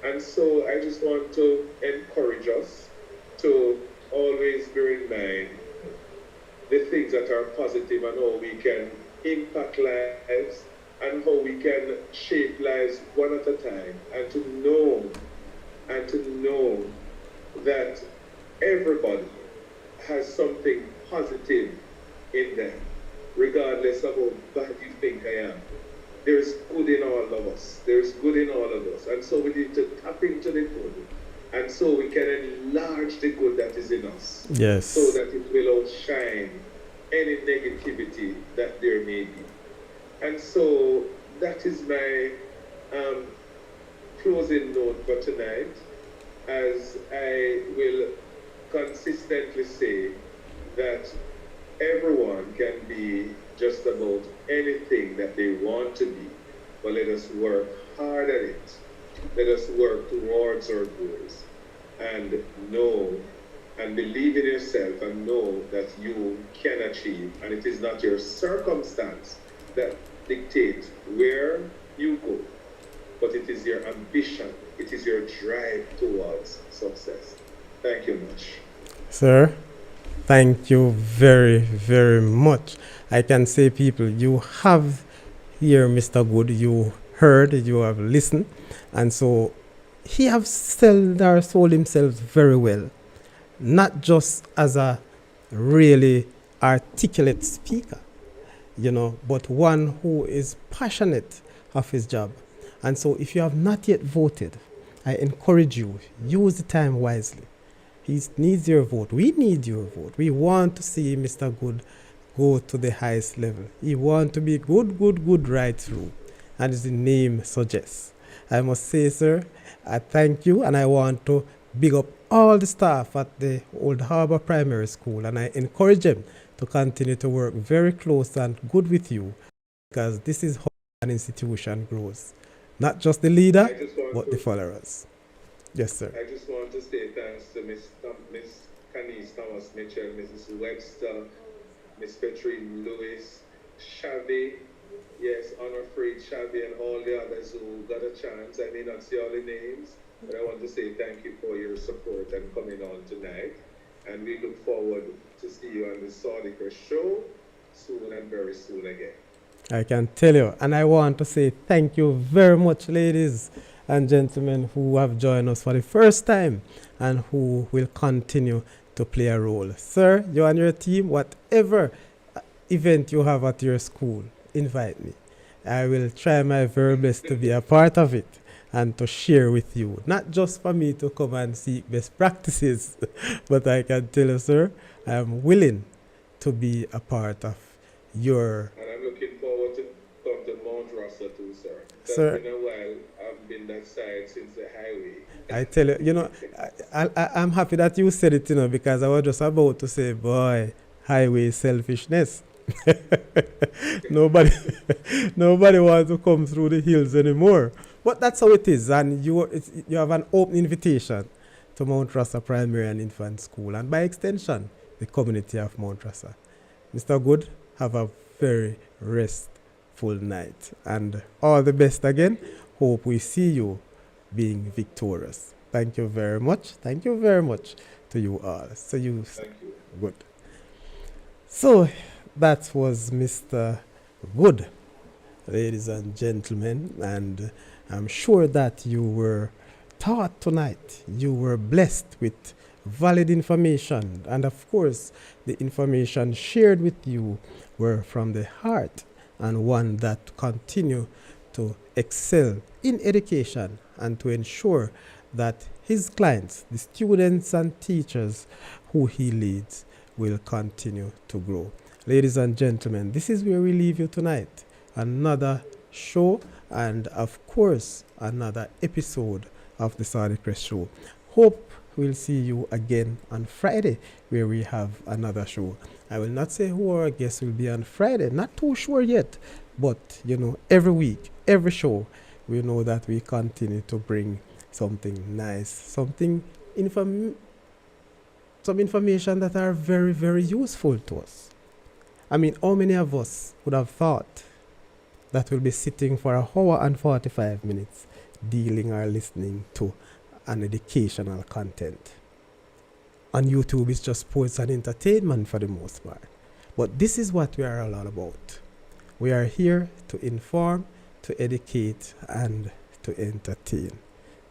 And so I just want to encourage us to always bear in mind the things that are positive and how we can impact lives and how we can shape lives one at a time, and to know that everybody has something positive in them, regardless of how bad you think I am. There's good in all of us. There's good in all of us. And so we need to tap into the good. And so we can enlarge the good that is in us. Yes. So that it will outshine any negativity that there may be. And so that is my closing note for tonight, as I will consistently say that everyone can be just about anything that they want to be, but let us work hard at it Let us work towards our goals and know and believe in yourself and know that you can achieve. And it is not your circumstance that dictates where you go, but it is your ambition, it is your drive towards success. Thank you much. Sir, thank you very, very much. I can say, people, you have here, Mr. Good, you heard, you have listened, and so he have sold himself very well, not just as a really articulate speaker, but one who is passionate of his job. And so if you have not yet voted, I encourage you, use the time wisely. He needs your vote. We need your vote. We want to see Mr. Good go to the highest level. He wants to be good, good, good right through. And as the name suggests. I must say, sir, I thank you, and I want to big up all the staff at the Old Harbour Primary School, and I encourage them to continue to work very close and good with you, because this is how an institution grows. Not just the leader, but the followers. Yes, sir. I just want to say thanks to Miss Canis Thomas Mitchell, Mrs. Webster, Miss Petrine Lewis, Shabby, yes, Honor-Free Shabby, and all the others who got a chance. I may not see all the names, but I want to say thank you for your support and coming on tonight. And we look forward to see you on the Saudichress show soon and very soon again. I can tell you. And I want to say thank you very much, ladies and gentlemen who have joined us for the first time and who will continue to play a role. Sir, you and your team, whatever event you have at your school, invite me. I will try my very best to be a part of it and to share with you. Not just for me to come and seek best practices, but I can tell you, sir, I am willing to be a part of your... And I'm looking forward to come to Mount Rosser too, sir. Sir, it's been a while. I've been that side since the highway. I tell you, I'm happy that you said it, because I was just about to say, boy, highway selfishness. nobody nobody wants to come through the hills anymore. But that's how it is. And you have an open invitation to Mount Rosser Primary and Infant School, and by extension, the community of Mount Rosser. Mr. Good, have a very restful night. And all the best again. Hope we see you being victorious. Thank you very much. Thank you very much to you all. So you. Thank you. Good. So that was Mr. Good, ladies and gentlemen, and I'm sure that you were taught tonight. You were blessed with valid information, and of course, the information shared with you were from the heart and one that continue to excel in education and to ensure that his clients, the students and teachers who he leads, will continue to grow. Ladies and gentlemen, this is where we leave you tonight. Another show and, of course, another episode of the Saudichress Show. Hope we'll see you again on Friday, where we have another show. I will not say who our guest will be on Friday. Not too sure yet. But, every week, every show, we know that we continue to bring something nice, some information that are very, very useful to us. I mean, how many of us would have thought that we'll be sitting for an hour and 45 minutes dealing or listening to an educational content? On YouTube, it's just sports and entertainment for the most part. But this is what we are all about. We are here to inform, to educate, and to entertain.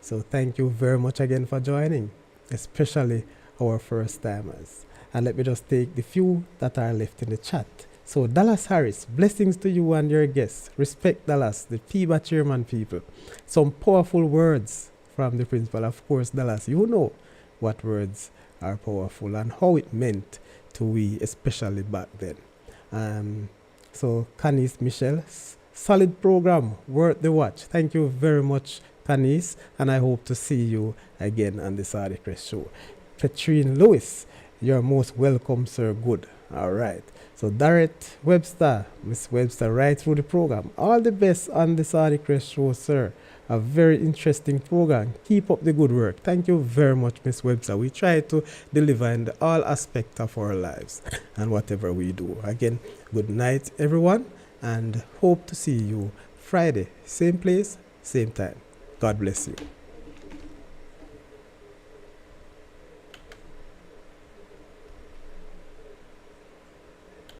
So thank you very much again for joining, especially our first timers. And let me just take the few that are left in the chat. So Dallas Harris, blessings to you and your guests. Respect Dallas, the PBA chairman people. Some powerful words from the principal. Of course, Dallas, you know what words are powerful and how it meant to we, especially back then. So Canis Michelle, solid program, worth the watch. Thank you very much, Canis, and I hope to see you again on the Saudichress Show. Petrine Lewis, you're most welcome, sir. Good. All right. So Darrett Webster, Miss Webster, right through the program. All the best on the Saudichress Show, sir. A very interesting program. Keep up the good work. Thank you very much, Miss Webster. We try to deliver in all aspects of our lives and whatever we do. Again, good night, everyone, and hope to see you Friday, same place, same time. God bless you.